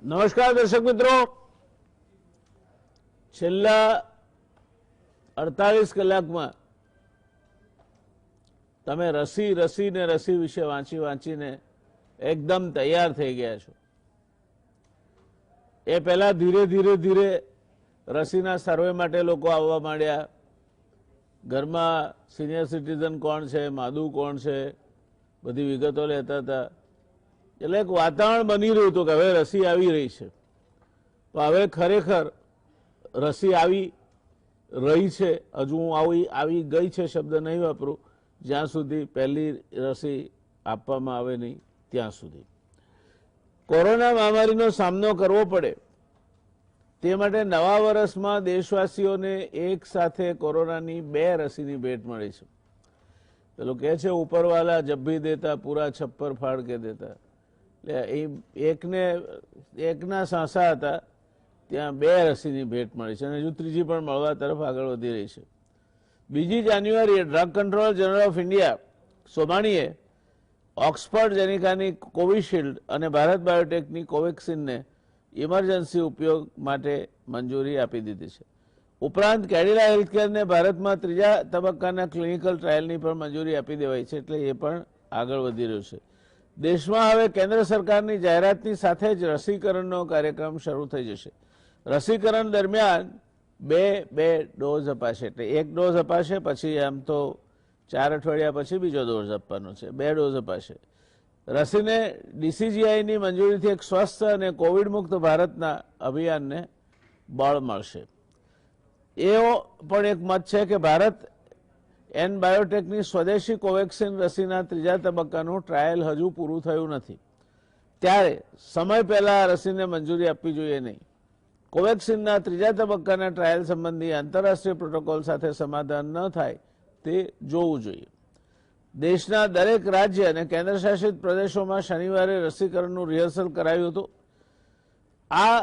નમસ્કાર દર્શક મિત્રો, છેલ્લા 48 કલાકમાં તમે રસી વિશે વાંચીને એકદમ તૈયાર થઈ ગયા છો. એ પહેલા ધીરે રસીના સર્વે માટે લોકો આવવા માંડ્યા. ઘરમાં સિનિયર સિટીઝન કોણ છે, માદુ કોણ છે, બધી વિગતો લેતા હતા. એટલે એક વાતાવરણ બની રહ્યું હતું કે હવે રસી આવી રહી છે. તો હવે ખરેખર રસી આવી રહી છે. હજુ હું આવી ગઈ છે શબ્દ નહીં વાપરું જ્યાં સુધી પહેલી રસી આપવામાં આવે નહીં ત્યાં સુધી. કોરોના મહામારીનો સામનો કરવો પડે તે માટે નવા વર્ષમાં દેશવાસીઓને એક સાથે કોરોનાની 2 રસીની ભેટ મળી છે. પેલું કહે છે ઉપરવાલા જબ ભી દેતા પૂરા છપ્પર ફાડ કે દેતા. એટલે એકના સાંસા હતા ત્યાં 2 રસીની ભેટ મળી છે અને હજુ ત્રીજી પણ મળવા તરફ આગળ વધી રહી છે. 2 જાન્યુઆરીએ drug controller general of India સોમાણીએ ઓક્સફર્ડ જેનિકાની કોવિશિલ્ડ અને ભારત બાયોટેકની કોવેક્સિનને ઇમરજન્સી ઉપયોગ માટે મંજૂરી આપી દીધી છે. ઉપરાંત કેડિલા હેલ્થકેરને ભારતમાં 3જા તબક્કાના ક્લિનિકલ ટ્રાયલની પણ મંજૂરી આપી દેવાઈ છે. એટલે એ પણ આગળ વધી રહ્યું છે. દેશમાં હવે કેન્દ્ર સરકારની જાહેરાતની સાથે જ રસીકરણનો કાર્યક્રમ શરૂ થઈ જશે. રસીકરણ દરમિયાન 2 ડોઝ અપાશે. એટલે 1 ડોઝ અપાશે, પછી આમ તો 4 અઠવાડિયા પછી બીજો ડોઝ આપવાનો છે. 2 ડોઝ અપાશે. રસીને ડીસીજીઆઈની મંજૂરીથી એક સ્વસ્થ અને કોવિડ મુક્ત ભારતના અભિયાનને બળ મળશે. એવો પણ એક મત છે કે ભારત એન બાયોટેકની સ્વદેશી કોવેક્સિન રસીના 3જા તબક્કાનું ટ્રાયલ હજુ પૂરું થયું નથી, ત્યારે સમય પહેલા આ રસીને મંજૂરી આપવી જોઈએ નહીં. કોવેક્સિનના 3જા તબક્કાના ટ્રાયલ સંબંધી આંતરરાષ્ટ્રીય પ્રોટોકોલ સાથે સમાધાન ન થાય તે જોવું જોઈએ. દેશના દરેક રાજ્ય અને કેન્દ્રશાસિત પ્રદેશોમાં શનિવારે રસીકરણનું રિહર્સલ કરાયું હતું. આ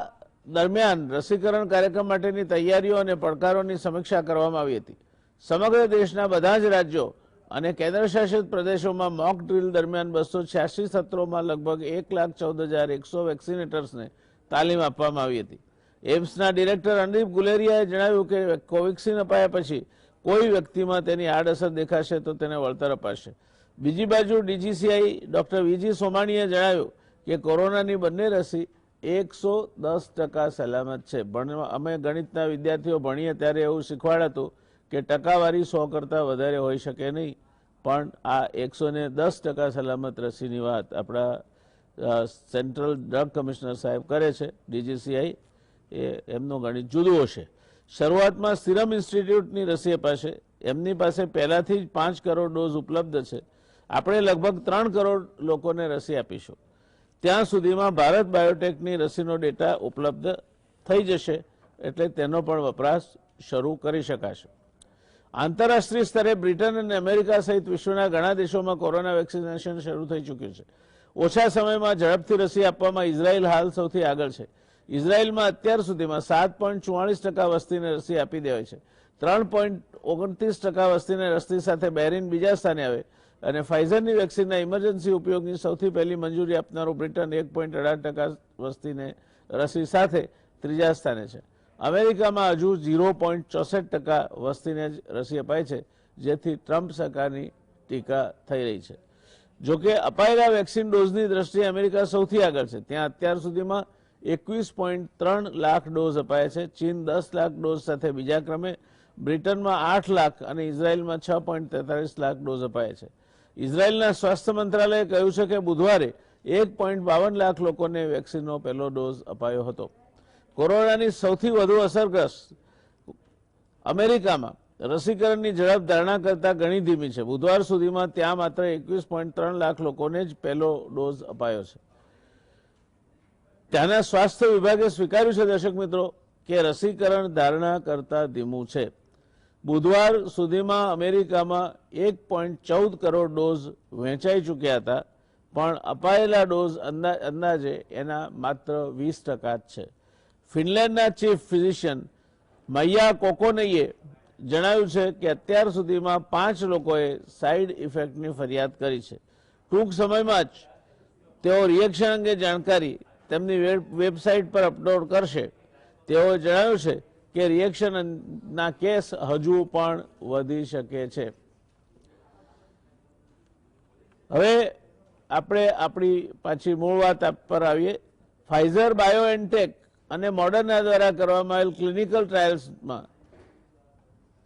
દરમિયાન રસીકરણ કાર્યક્રમ માટેની તૈયારીઓ અને પડકારોની સમીક્ષા કરવામાં આવી હતી. સમગ્ર દેશના બધા જ રાજ્યો અને કેન્દ્રશાસિત પ્રદેશોમાં મોક ડ્રીલ દરમિયાન 286 સત્રોમાં લગભગ 1,14,100 વેક્સિનેટર્સને તાલીમ આપવામાં આવી હતી. એમ્સના ડિરેક્ટર અનદીપ ગુલેરિયાએ જણાવ્યું કે કોવેક્સિન અપાયા પછી કોઈ વ્યક્તિમાં તેની આડઅસર દેખાશે તો તેને વળતર અપાશે. બીજી બાજુ ડીજીસીઆઈ ડોક્ટર વીજી સોમાણીએ જણાવ્યું કે કોરોનાની બંને રસી 110% સલામત છે. અમે ગણિતના વિદ્યાર્થીઓ ભણીએ ત્યારે એવું શીખવાડાતું કે ટકાવારી 100 કરતાં વધારે હોઈ શકે નહીં, પણ આ 110% સલામત રસીની વાત આપણા સેન્ટ્રલ ડ્રગ કમિશનર સાહેબ કરે છે. ડીજીસીઆઈ એમનું ગણિત જુદું હશે. શરૂઆતમાં સિરમ ઇન્સ્ટિટ્યૂટની રસી અપાશે. એમની પાસે પહેલાથી જ 5 કરોડ ડોઝ ઉપલબ્ધ છે. આપણે લગભગ 3 કરોડ લોકોને રસી આપીશું. ત્યાં સુધીમાં ભારત બાયોટેકની રસીનો ડેટા ઉપલબ્ધ થઈ જશે, એટલે તેનો પણ વપરાશ શરૂ કરી શકાશે. આંતરરાષ્ટ્રીય સ્તરે બ્રિટન અને અમેરિકા સહિત વિશ્વના ઘણા દેશોમાં કોરોના વેક્સિનેશન શરૂ થઈ ચૂક્યું છે. ઓછા સમયમાં ઝડપથી રસી આપવામાં ઇઝરાયલ હાલ સૌથી આગળ છે. ઇઝરાયલમાં અત્યાર સુધીમાં 7.44% વસ્તીને રસી આપી દેવાય છે. 3.29% વસ્તીને રસી સાથે બહેરીન બીજા સ્થાને આવે અને ફાઇઝરની વેક્સિનના ઇમરજન્સી ઉપયોગની સૌથી પહેલી મંજૂરી આપનારું બ્રિટન 1.18% વસ્તીને રસી સાથે 3જા સ્થાને છે. અમેરિકામાં હજુ 0.64% વસ્તીને જ રસી અપાય છે, જેથી ટ્રમ્પ સરકારની ટીકા થઈ રહી છે. જોકે અપાયેલા વેક્સિન ડોઝની દ્રષ્ટિએ અમેરિકા સૌથી આગળ છે. ત્યાં અત્યાર સુધીમાં 21.3 લાખ ડોઝ અપાયા છે. ચીન 10 લાખ ડોઝ સાથે બીજા ક્રમે, બ્રિટનમાં 8 લાખ અને ઇઝરાયલમાં 6.43 લાખ ડોઝ અપાયા છે. ઇઝરાયલના સ્વાસ્થ્ય મંત્રાલયે કહ્યું છે કે બુધવારે 1.52 લાખ લોકોને વેક્સિનનો પહેલો ડોઝ અપાયો હતો. કોરોનાની સૌથી વધુ અસરગ્રસ્ત અમેરિકામાં રસીકરણની ઝડપ ધારણા કરતાં ઘણી ધીમી છે. બુધવાર સુધીમાં ત્યાં માત્ર 21.3 લાખ લોકોને જ પહેલો ડોઝ અપાયો છે. ત્યાંના સ્વાસ્થ્ય વિભાગે સ્વીકાર્યું છે દર્શક મિત્રો કે રસીકરણ ધારણા કરતાં ધીમું છે. બુધવાર સુધીમાં અમેરિકામાં 1.14 કરોડ ડોઝ વહેંચાઈ ચૂક્યા હતા, પણ અપાયેલા ડોઝ અંદાજે એના માત્ર 20% જ છે. ફિનલેન્ડના ચીફ ફિઝિશિયન મૈયા કોકોનઈએ જણાવ્યું છે કે અત્યાર સુધીમાં 5 લોકોએ સાઇડ ઇફેક્ટની ફરિયાદ કરી છે. ટૂંક સમયમાં જ તેઓ રિએક્શન અંગે જાણકારી તેમની વેબસાઇટ પર અપલોડ કરશે. તેઓએ જણાવ્યું છે કે રિએક્શનના કેસ હજુ પણ વધી શકે છે. હવે આપણે આપણી પાછી મૂળ વાત પર આવીએ. ફાઇઝર, બાયોએનટેક અને મોડર્ના દ્વારા કરવામાં આવેલ ક્લિનિકલ ટ્રાયલ્સમાં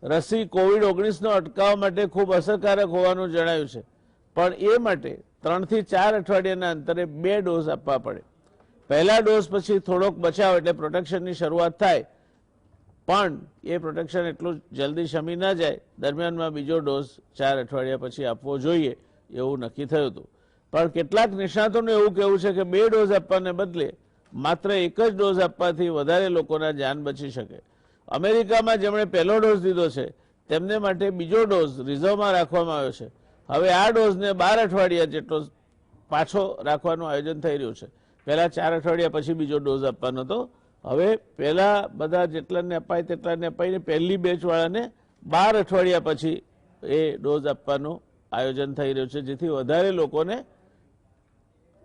રસી કોવિડ-19 અટકાવવા માટે ખૂબ અસરકારક હોવાનું જણાયું છે, પણ એ માટે 3 થી 4 અઠવાડિયાના અંતરે 2 ડોઝ આપવા પડે. પહેલા ડોઝ પછી થોડોક બચાવ એટલે પ્રોટેક્શનની શરૂઆત થાય, પણ એ પ્રોટેક્શન એટલું જલ્દી શમી ના જાય. દરમિયાનમાં બીજો ડોઝ 4 અઠવાડિયા પછી આપવો જોઈએ એવું નક્કી થયું હતું. પણ કેટલાક નિષ્ણાતોનું એવું કહેવું છે કે 2 ડોઝ આપવાને બદલે માત્ર 1 જ ડોઝ આપવાથી વધારે લોકોના જાન બચી શકે. અમેરિકામાં જેમણે પહેલો ડોઝ લીધો છે તેમને માટે બીજો ડોઝ રિઝર્વમાં રાખવામાં આવ્યો છે. હવે આ ડોઝને 12 અઠવાડિયા જેટલો પાછો રાખવાનું આયોજન થઈ રહ્યું છે. પહેલા 4 અઠવાડિયા પછી બીજો ડોઝ આપવાનો હતો. હવે પહેલા બધા જેટલાને અપાય તેટલાને અપાઈને પહેલી બેચવાળાને 12 અઠવાડિયા પછી એ ડોઝ આપવાનું આયોજન થઈ રહ્યું છે, જેથી વધારે લોકોને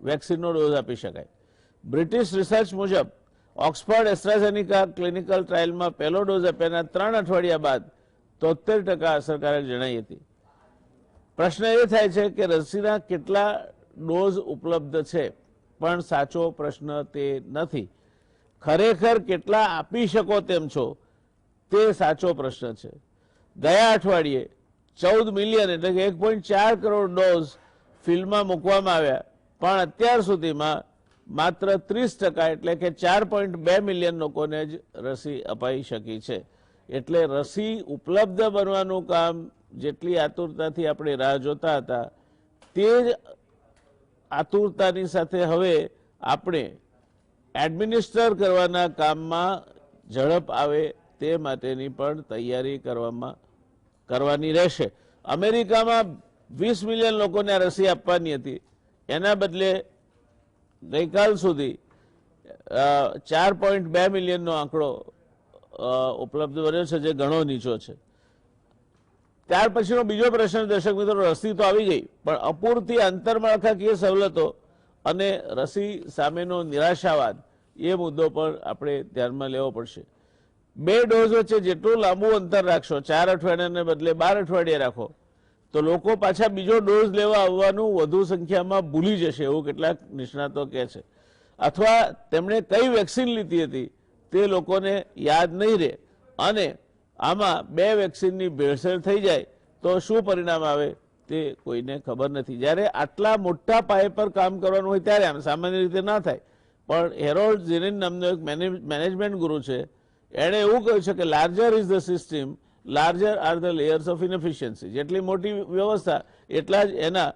વેક્સિનનો ડોઝ આપી શકાય. બ્રિટિશ રિસર્ચ મુજબ ઓક્સફર્ડ એસ્ટ્રાઝેનિકા ક્લિનિકલ ટ્રાયલમાં પહેલો ડોઝ આપ્યાના 3 અઠવાડિયા બાદ 73% અસરકારક જણાઈ હતી. પ્રશ્ન એ થાય છે કે રસીના કેટલા ડોઝ ઉપલબ્ધ છે, પણ સાચો પ્રશ્ન તે નથી. ખરેખર કેટલા આપી શકો તેમ છો તે સાચો પ્રશ્ન છે. ગયા અઠવાડિયે 14 મિલિયન એટલે કે 1.4 કરોડ ડોઝ ફિલ્ડમાં મૂકવામાં આવ્યા, પણ અત્યાર સુધીમાં માત્ર 30% એટલે કે 4.2 મિલિયન લોકોને જ રસી અપાઈ શકી છે. એટલે રસી ઉપલબ્ધ બનવાનું કામ જેટલી આતુરતાથી આપણે રાહ જોતા હતા તે જ આતુરતાની સાથે હવે આપણે એડમિનિસ્ટર કરવાના કામમાં ઝડપ આવે તે માટેની પણ તૈયારી કરવાની રહેશે. અમેરિકામાં 20 મિલિયન લોકોને આ રસી આપવાની હતી, એના બદલે ગઈકાલ સુધી 4.2 મિલિયનનો આંકડો ઉપલબ્ધ બન્યો છે, જે ઘણો નીચો છે. ત્યાર પછીનો બીજો પ્રશ્ન દર્શક મિત્રો, રસી તો આવી ગઈ, પણ અપૂરતી આંતરમાળખાકીય સવલતો અને રસી સામેનો નિરાશાવાદ એ મુદ્દો પણ આપણે ધ્યાનમાં લેવો પડશે. 2 ડોઝ વચ્ચે જેટલું લાંબુ અંતર રાખશો, 4 અઠવાડિયાને બદલે 12 અઠવાડિયા રાખો, તો લોકો પાછા બીજો ડોઝ લેવા આવવાનું વધુ સંખ્યામાં ભૂલી જશે એવું કેટલાક નિષ્ણાતો કહે છે. અથવા તેમણે કઈ વેક્સિન લીધી હતી તે લોકોને યાદ નહીં રહે, અને આમાં 2 વેક્સિનની ભેળસેળ થઈ જાય તો શું પરિણામ આવે તે કોઈને ખબર નથી. જ્યારે આટલા મોટા પાયે પર કામ કરવાનું હોય ત્યારે આમ સામાન્ય રીતે ના થાય. પણ હેરોલ્ડ ઝિનિન નામનો એક મેનેજમેન્ટ ગુરુ છે, એણે એવું કહ્યું છે કે larger is the system, larger are the layers of inefficiency. જેટલી મોટી વ્યવસ્થા એટલા જ એના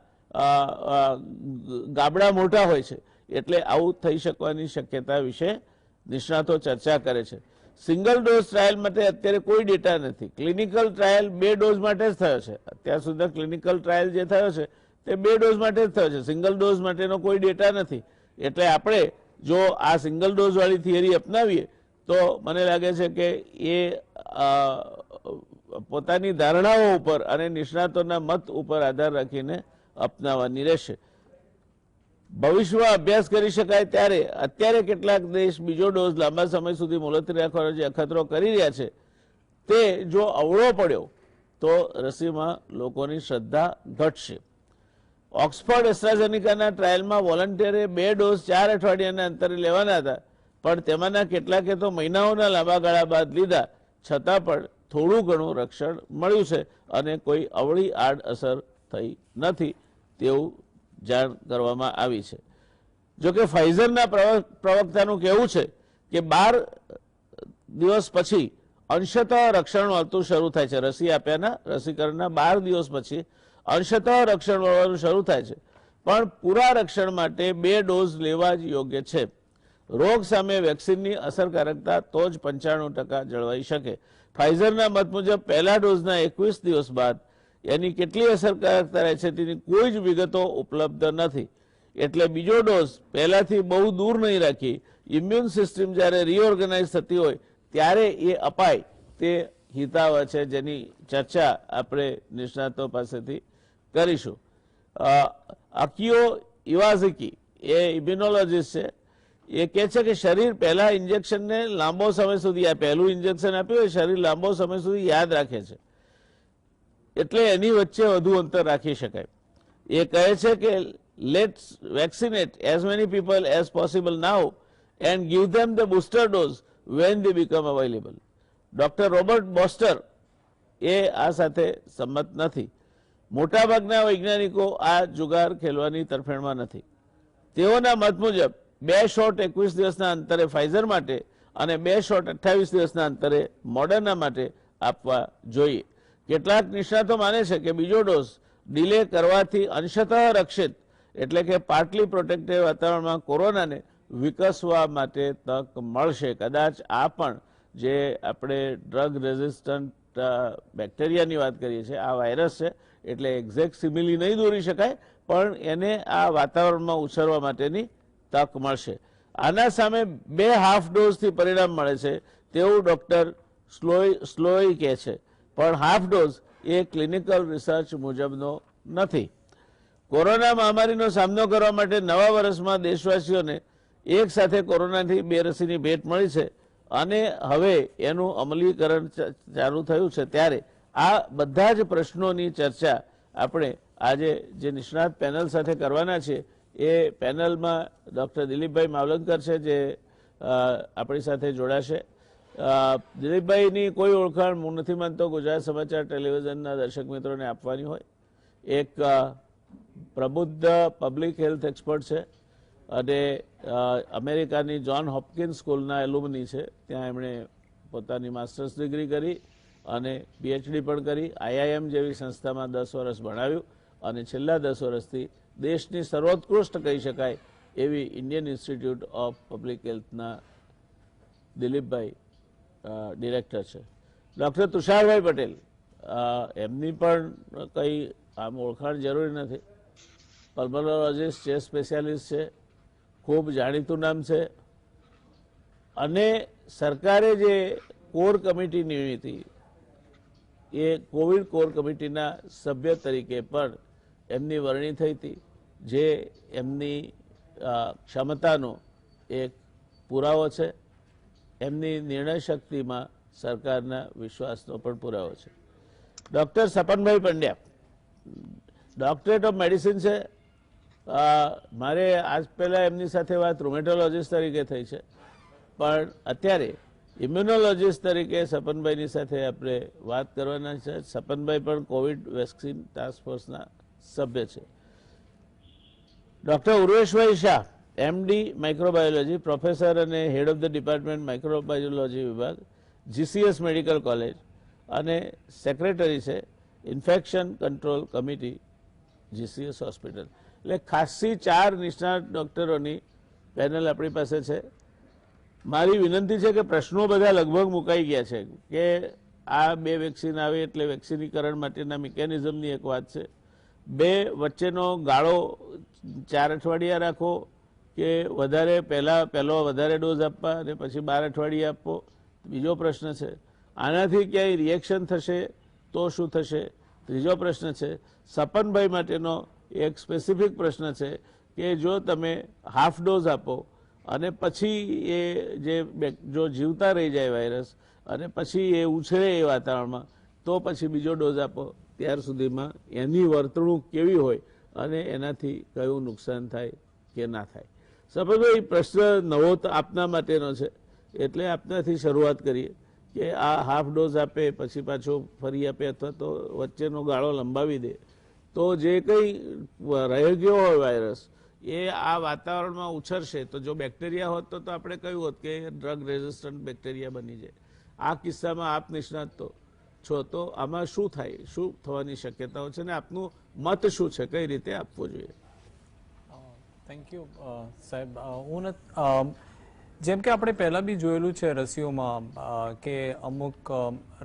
ગાબડા મોટા હોય છે. એટલે આવું થઈ શકવાની શક્યતા વિશે નિષ્ણાતો ચર્ચા કરે છે. સિંગલ ડોઝ ટ્રાયલ માટે અત્યારે કોઈ ડેટા નથી. ક્લિનિકલ ટ્રાયલ 2 ડોઝ માટે જ થયો છે. અત્યાર સુધી ક્લિનિકલ ટ્રાયલ જે થયો છે તે 2 ડોઝ માટે જ થયો છે. સિંગલ ડોઝ માટેનો કોઈ ડેટા નથી. એટલે આપણે જો આ સિંગલ ડોઝ વાળી થિયરી અપનાવીએ તો મને લાગે છે કે એ પોતાની ધારણાઓ ઉપર અને નિષ્ણાતોના મત ઉપર આધાર રાખીને અપનાવવાની રહેશે. ભવિષ્યમાં અભ્યાસ કરી શકાય ત્યારે અત્યારે કેટલાક દેશ બીજો ડોઝ લાંબા સમય સુધી મુલતવી રાખવાનો જે અખતરો કરી રહ્યા છે તે જો અવળો પડ્યો તો રસીમાં લોકોની શ્રદ્ધા ઘટશે. ઓક્સફર્ડ એસ્ટ્રાઝેનિકાના ટ્રાયલમાં વોલન્ટિયરે 2 ડોઝ 4 અઠવાડિયાના અંતરે લેવાના હતા, પણ તેમાંના કેટલાકે તો મહિનાઓના લાંબા ગાળા બાદ લીધા, છતાં પણ થોડું ઘણું રક્ષણ મળ્યું છે અને કોઈ અવળી આડઅસર થઈ નથી તેવું જાણ કરવામાં આવી છે. જોકે ફાઇઝરના પ્રવક્તાનું કહેવું છે કે 12 દિવસ પછી અંશતઃ રક્ષણ મળતું શરૂ થાય છે. રસી આપ્યાના રસીકરણના 12 દિવસ પછી અંશતઃ રક્ષણ મળવાનું શરૂ થાય છે, પણ પૂરા રક્ષણ માટે 2 ડોઝ લેવા જ યોગ્ય છે. રોગ સામે વેક્સિનની અસરકારકતા તો જ 95% જળવાઈ શકે. ફાઇઝરના મત મુજબ પહેલા ડોઝના 21 દિવસ બાદ એની કેટલી અસરકારકતા રહે છે તેની કોઈ જ વિગતો ઉપલબ્ધ નથી. એટલે બીજો ડોઝ પહેલાથી બહુ દૂર નહીં રાખી, ઇમ્યુન સિસ્ટમ જ્યારે રીઓર્ગેનાઇઝ થતી હોય ત્યારે એ અપાય તે હિતાવહ છે, જેની ચર્ચા આપણે નિષ્ણાતો પાસેથી કરીશું. અકિયો ઇવાઝકી એ ઇમ્યુનોલોજીસ્ટ છે. એ કહે છે કે શરીર પહેલા ઇન્જેક્શનને લાંબો સમય સુધી, આ પહેલું ઇન્જેક્શન આપ્યું હોય શરીર લાંબો સમય સુધી યાદ રાખે છે, એટલે એની વચ્ચે વધુ અંતર રાખી શકાય. એ કહે છે કે let's vaccinate as many people as possible now and give them the booster dose when they become available. Doctor Robert બોસ્ટર એ આ સાથે સંમત નથી. મોટાભાગના વૈજ્ઞાનિકો આ જુગાર ખેલવાની તરફેણમાં નથી. તેઓના મત મુજબ 2 શોટ 21 દિવસના અંતરે ફાઇઝર માટે અને 2 શોટ 28 દિવસના અંતરે મોડર્ના માટે આપવા જોઈએ. કેટલાક નિષ્ણાતો માને છે કે બીજો ડોઝ ડિલે કરવાથી અંશતઃ રક્ષિત એટલે કે પાર્ટલી પ્રોટેક્ટેડ વાતાવરણમાં કોરોનાને વિકસવા માટે તક મળશે. કદાચ આ પણ જે આપણે ડ્રગ રેઝિસ્ટન્ટ બેક્ટેરિયાની વાત કરીએ છીએ, આ વાયરસ છે એટલે એક્ઝેક્ટ સિમિલી નહીં દોરી શકાય, પણ એને આ વાતાવરણમાં ઉછરવા માટેની તક મળશે. આના સામે 2 હાફ ડોઝથી પરિણામ મળે છે તેવું ડોક્ટર સ્લોઈ કહે છે, પણ હાફ ડોઝ એ ક્લિનિકલ રિસર્ચ મુજબનો નથી. કોરોના મહામારીનો સામનો કરવા માટે નવા વર્ષમાં દેશવાસીઓને એક સાથે કોરોનાથી 2 રસીની ભેટ મળી છે અને હવે એનું અમલીકરણ ચાલુ થયું છે. ત્યારે આ બધા જ પ્રશ્નોની ચર્ચા આપણે આજે જે નિષ્ણાત પેનલ સાથે કરવાના છીએ, એ પેનલમાં ડૉક્ટર દિલીપભાઈ માવલંકર છે જે આપણી સાથે જોડાશે. દિલીપભાઈની કોઈ ઓળખાણ હું નથી માનતો ગુજરાત સમાચાર ટેલિવિઝનના દર્શક મિત્રોને આપવાની હોય. એક પ્રબુદ્ધ પબ્લિક હેલ્થ એક્સપર્ટ છે અને અમેરિકાની જ્હોન હોપકિન્સ સ્કૂલના એલ્યુમની છે. ત્યાં એમણે પોતાની માસ્ટર્સ ડિગ્રી કરી અને પીએચડી પણ કરી. આઈઆઈએમ જેવી સંસ્થામાં 10 વર્ષ ભણાવ્યું અને છેલ્લા 10 વર્ષથી દેશની સર્વોત્કૃષ્ટ કહી શકાય એવી ઇન્ડિયન ઇન્સ્ટિટ્યૂટ ઓફ પબ્લિક હેલ્થના દિલીપભાઈ ડિરેક્ટર છે. ડૉક્ટર તુષારભાઈ પટેલ, એમની પણ કંઈ આમ ઓળખાણ જરૂરી નથી. પલ્મોનોલોજીસ્ટ છે, સ્પેશિયાલિસ્ટ છે, ખૂબ જાણીતું નામ છે અને સરકારે જે કોર કમિટી નિમી હતી એ કોવિડ કોર કમિટીના સભ્ય તરીકે પણ એમની વરણી થઈ હતી, જે એમની ક્ષમતાનો એક પુરાવો છે. એમની નિર્ણય શક્તિમાં સરકારના વિશ્વાસનો પણ પુરાવો છે. ડૉક્ટર સપનભાઈ પંડ્યા ડોક્ટરેટ ઓફ મેડિસિન છે. મારે આજ પહેલાં એમની સાથે વાત રૂમેટોલોજીસ્ટ તરીકે થઈ છે, પણ અત્યારે ઇમ્યુનોલોજીસ્ટ તરીકે સપનભાઈની સાથે આપણે વાત કરવાના છે. સપનભાઈ પણ કોવિડ વેક્સિન ટાસ્ક ફોર્સના સભ્ય છે. ડૉક્ટર ઉર્વેશભાઈ શાહ, એમડી માઇક્રોબાયોલોજી, પ્રોફેસર અને head of the department microbiology વિભાગ, જીસીએસ મેડિકલ કોલેજ અને સેક્રેટરી છે infection control committee, GCS hospital. એટલે ખાસી 4 નિષ્ણાત ડૉક્ટરોની પેનલ આપણી પાસે છે. મારી વિનંતી છે કે પ્રશ્નો બધા લગભગ મુકાઈ ગયા છે કે આ 2 વેક્સિન આવે એટલે વેક્સિનીકરણ માટેના મિકેનિઝમની એક વાત છે. 2 વચ્ચેનો ગાળો 4 અઠવાડિયા રાખો કે વધારે પહેલો વધારે ડોઝ આપવા અને પછી 12 અઠવાડિયે આપવો, બીજો પ્રશ્ન છે. આનાથી ક્યાંય રિએક્શન થશે તો શું થશે, ત્રીજો પ્રશ્ન છે. સપનભાઈ માટેનો એક સ્પેસિફિક પ્રશ્ન છે કે જો તમે હાફ ડોઝ આપો અને પછી એ જો જીવતા રહી જાય વાયરસ અને પછી એ ઉછળે એ વાતાવરણમાં, તો પછી બીજો ડોઝ આપો, ત્યાર સુધીમાં એની વર્તણૂક કેવી હોય અને એનાથી કયું નુકસાન થાય કે ના થાય. સપનભાઈ, પ્રશ્ન નવો આપના માટેનો છે એટલે આપનાથી શરૂઆત કરીએ કે આ હાફ ડોઝ આપે પછી પાછો ફરી આપે અથવા તો વચ્ચેનો ગાળો લંબાવી દે તો જે કંઈ રહી ગયો હોય વાયરસ એ આ વાતાવરણમાં ઉછરશે. તો જો બેક્ટેરિયા હોત તો આપણે કહ્યું હોત કે ડ્રગ રેઝિસ્ટન્ટ બેક્ટેરિયા બની જાય. આ કિસ્સામાં આપ નિષ્ણાત છો, તો આમાં શું થાય, શું થવાની શક્યતાઓ છે ને આપનું મત શું છે, કઈ રીતે આપવું જોઈએ? થેન્ક યુ સાહેબ. જેમ કે આપણે પહેલાં બી જોયેલું છે રસીઓમાં કે અમુક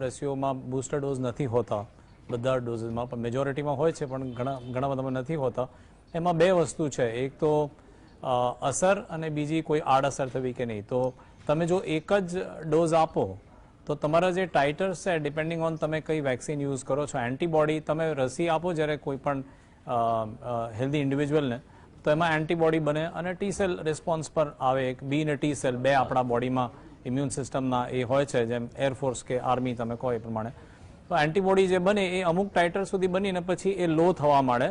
રસીઓમાં બૂસ્ટર ડોઝ નથી હોતા, બધા ડોઝમાં પણ મેજોરિટીમાં હોય છે પણ ઘણા બધામાં નથી હોતા. એમાં 2 વસ્તુ છે, એક તો અસર અને બીજી કોઈ આડઅસર થવી કે નહીં. તો તમે જો એક જ ડોઝ આપો તો તમારા જે ટાઇટર્સ છે ડિપેન્ડિંગ ઓન તમે કઈ વેક્સિન યુઝ કરો છો, એન્ટીબોડી તમે રસી આપો જ્યારે કોઈ પણ હેલ્ધી ઇન્ડિવિજ્યુઅલને, તો એમાં એન્ટીબોડી બને અને ટી સેલ રિસ્પોન્સ પર આવે. એક બી ને ટી સેલ બે આપણા બોડીમાં ઇમ્યુન સિસ્ટમના એ હોય છે, જેમ એરફોર્સ કે આર્મી તમે કહો એ પ્રમાણે. તો એન્ટીબોડી જે બને એ અમુક ટાઇટર સુધી બનીને પછી એ લો થવા માંડે.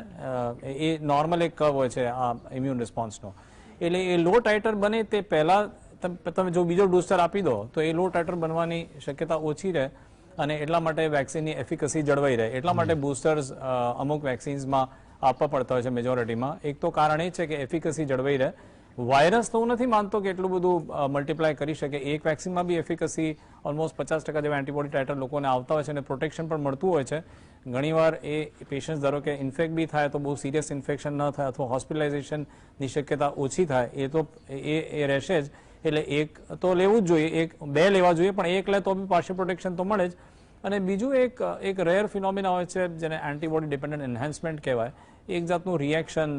એ નોર્મલ એક કર્વ હોય છે આ ઇમ્યુન રિસ્પોન્સનો. એટલે એ લો ટાઇટર બને તે પહેલાં તમે જો બીજો બૂસ્ટર આપી દો તો એ લો ટાઇટર બનવાની શક્યતા ઓછી રહે અને એટલા માટે વેક્સિનની એફિકસી જળવાઈ રહે. એટલા માટે બૂસ્ટર્સ અમુક વેક્સિન્સમાં આપવા પડતા હોય છે મેજોરિટીમાં. એક તો કારણ એ છે કે એફિકસી જળવાઈ રહે. વાયરસ તો હું નથી માનતો કે એટલું બધું મલ્ટીપ્લાય કરી શકે. એક વેક્સિનમાં બી એફિકસી ઓલમોસ્ટ 50% જેવા એન્ટીબોડી ટાઇટર લોકોને આવતા હોય છે અને પ્રોટેક્શન પણ મળતું હોય છે. ઘણીવાર એ પેશન્ટ્સ ધારો કે ઇન્ફેક્ટ બી થાય તો બહુ સિરિયસ ઇન્ફેક્શન ન થાય અથવા હોસ્પિટલાઇઝેશનની શક્યતા ઓછી થાય એ તો એ રહેશે જ. એટલે એક તો લેવું જ જોઈએ, બે લેવા જોઈએ, પણ એક લે તો બી પાર્શિયલ પ્રોટેક્શન તો મળે જ. અને બીજું એક રેર ફિનોમિના હોય છે જેને એન્ટીબોડી ડિપેન્ડન્ટ એન્હાન્સમેન્ટ કહેવાય. એક જાતનું રિએક્શન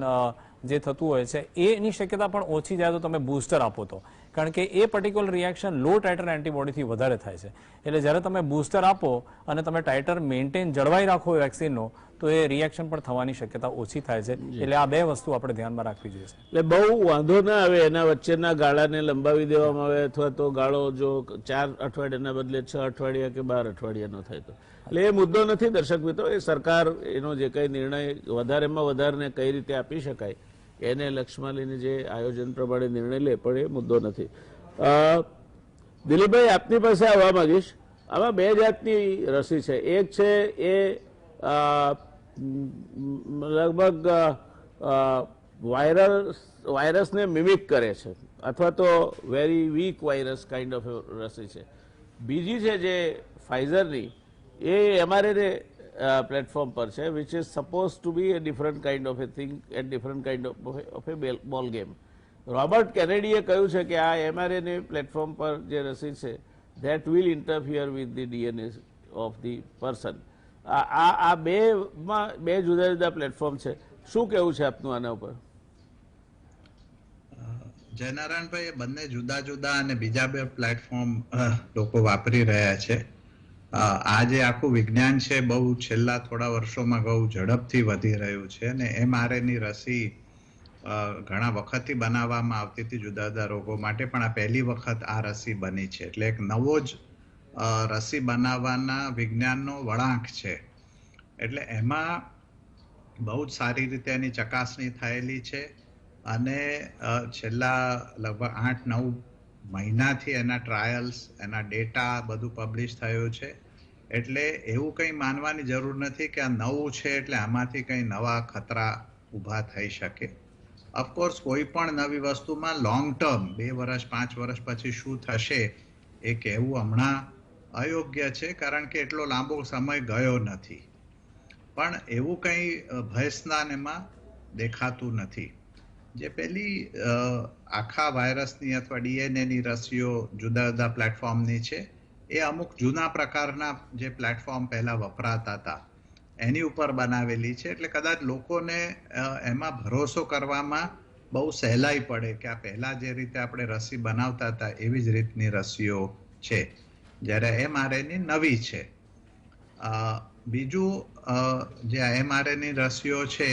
જે થતું હોય છે એની શક્યતા પણ ઓછી જાય તો તમે બૂસ્ટર આપો તો, કારણ કે એ પર્ટિક્યુલર રિએક્શન લો ટાઇટર એન્ટીબોડીથી વધારે થાય છે. એટલે જ્યારે તમે બૂસ્ટર આપો અને તમે ટાઇટર મેન્ટેન જળવાઈ રાખો વેક્સિનનો તો એ રિએક્શન પણ થવાની શક્યતા ઓછી થાય છે. એટલે આ બે વસ્તુ આપણે ધ્યાનમાં રાખવી જોઈએ. એટલે બહુ વાંધો ના આવે એના વચ્ચેના ગાળાને લંબાવી દેવામાં આવે અથવા તો ગાળો જો 4 અઠવાડિયાના બદલે 6 અઠવાડિયા કે 12 અઠવાડિયાનો થાય તો. એટલે એ મુદ્દો નથી દર્શક મિત્રો. એ સરકાર એનો જે કંઈ નિર્ણય વધારેમાં વધારે કઈ રીતે આપી શકાય એને લક્ષ્યમાં લઈને જે આયોજન પ્રમાણે નિર્ણય લે પણ એ મુદ્દો નથી. દિલીપભાઈ આપની પાસે આવવા માંગીશ. આમાં બે જાતની રસી છે. એક છે એ લગભગ વાયરસને મિમિક કરે છે અથવા તો very weak virus kind of રસી છે. બીજી છે જે ફાઇઝરની એ એમઆરએનએ પ્લેટફોર્મ પર છે, which is suppose to be a different kind of a thing and different kind of a ball game. Robert કેનેડીએ કહ્યું છે કે આ એમઆરએનએ પ્લેટફોર્મ પર જે રસી છે that will interfere with the DNA of the person. આ બે જુદા જુદા પ્લેટફોર્મ છે. શું કહેવું છે આપનું આના ઉપર? જયનારાયણભાઈ, એ બંને જુદા જુદા અને બીજા બે પ્લેટફોર્મ લોકો વાપરી રહ્યા છે. આ જે આખું વિજ્ઞાન છે બહુ છેલ્લા થોડા વર્ષોમાં બહુ ઝડપથી વધી રહ્યું છે અને એમઆરએનએ રસી ઘણા વખતથી બનાવવામાં આવતી હતી જુદા જુદા રોગો માટે, પણ આ પહેલી વખત આ રસી બની છે. એટલે એક નવો જ રસી બનાવવાના વિજ્ઞાનનો વળાંક છે. એટલે એમાં બહુ જ સારી રીતે એની ચકાસણી થયેલી છે અને છેલ્લા લગભગ 8-9 મહિનાથી એના ટ્રાયલ્સ, એના ડેટા બધું પબ્લિશ થયું છે. એટલે એવું કંઈ માનવાની જરૂર નથી કે આ નવું છે એટલે આમાંથી કંઈ નવા ખતરા ઊભા થઈ શકે. ઓફકોર્સ કોઈ પણ નવી વસ્તુમાં લોંગ ટર્મ 2 વર્ષ 5 વર્ષ પછી શું થશે એ કહેવું હમણાં અયોગ્ય છે, કારણ કે એટલો લાંબો સમય ગયો નથી. પણ એવું કંઈ ભયસ્નાન એમાં દેખાતું નથી. જે પેલી આખા વાયરસની અથવા ડીએનએની રસીઓ જુદા જુદા પ્લેટફોર્મની છે એ અમુક જૂના પ્રકારના જે પ્લેટફોર્મ પહેલા વપરાતા હતા એની ઉપર બનાવેલી છે. એટલે કદાચ લોકોને એમાં ભરોસો કરવામાં બહુ સહેલાઈ પડે કે આ પહેલા જે રીતે આપણે રસી બનાવતા હતા એવી જ રીતની રસીઓ છે, જ્યારે એમઆરએનએ નવી છે. બીજું જે એમઆરએનએ રસીઓ છે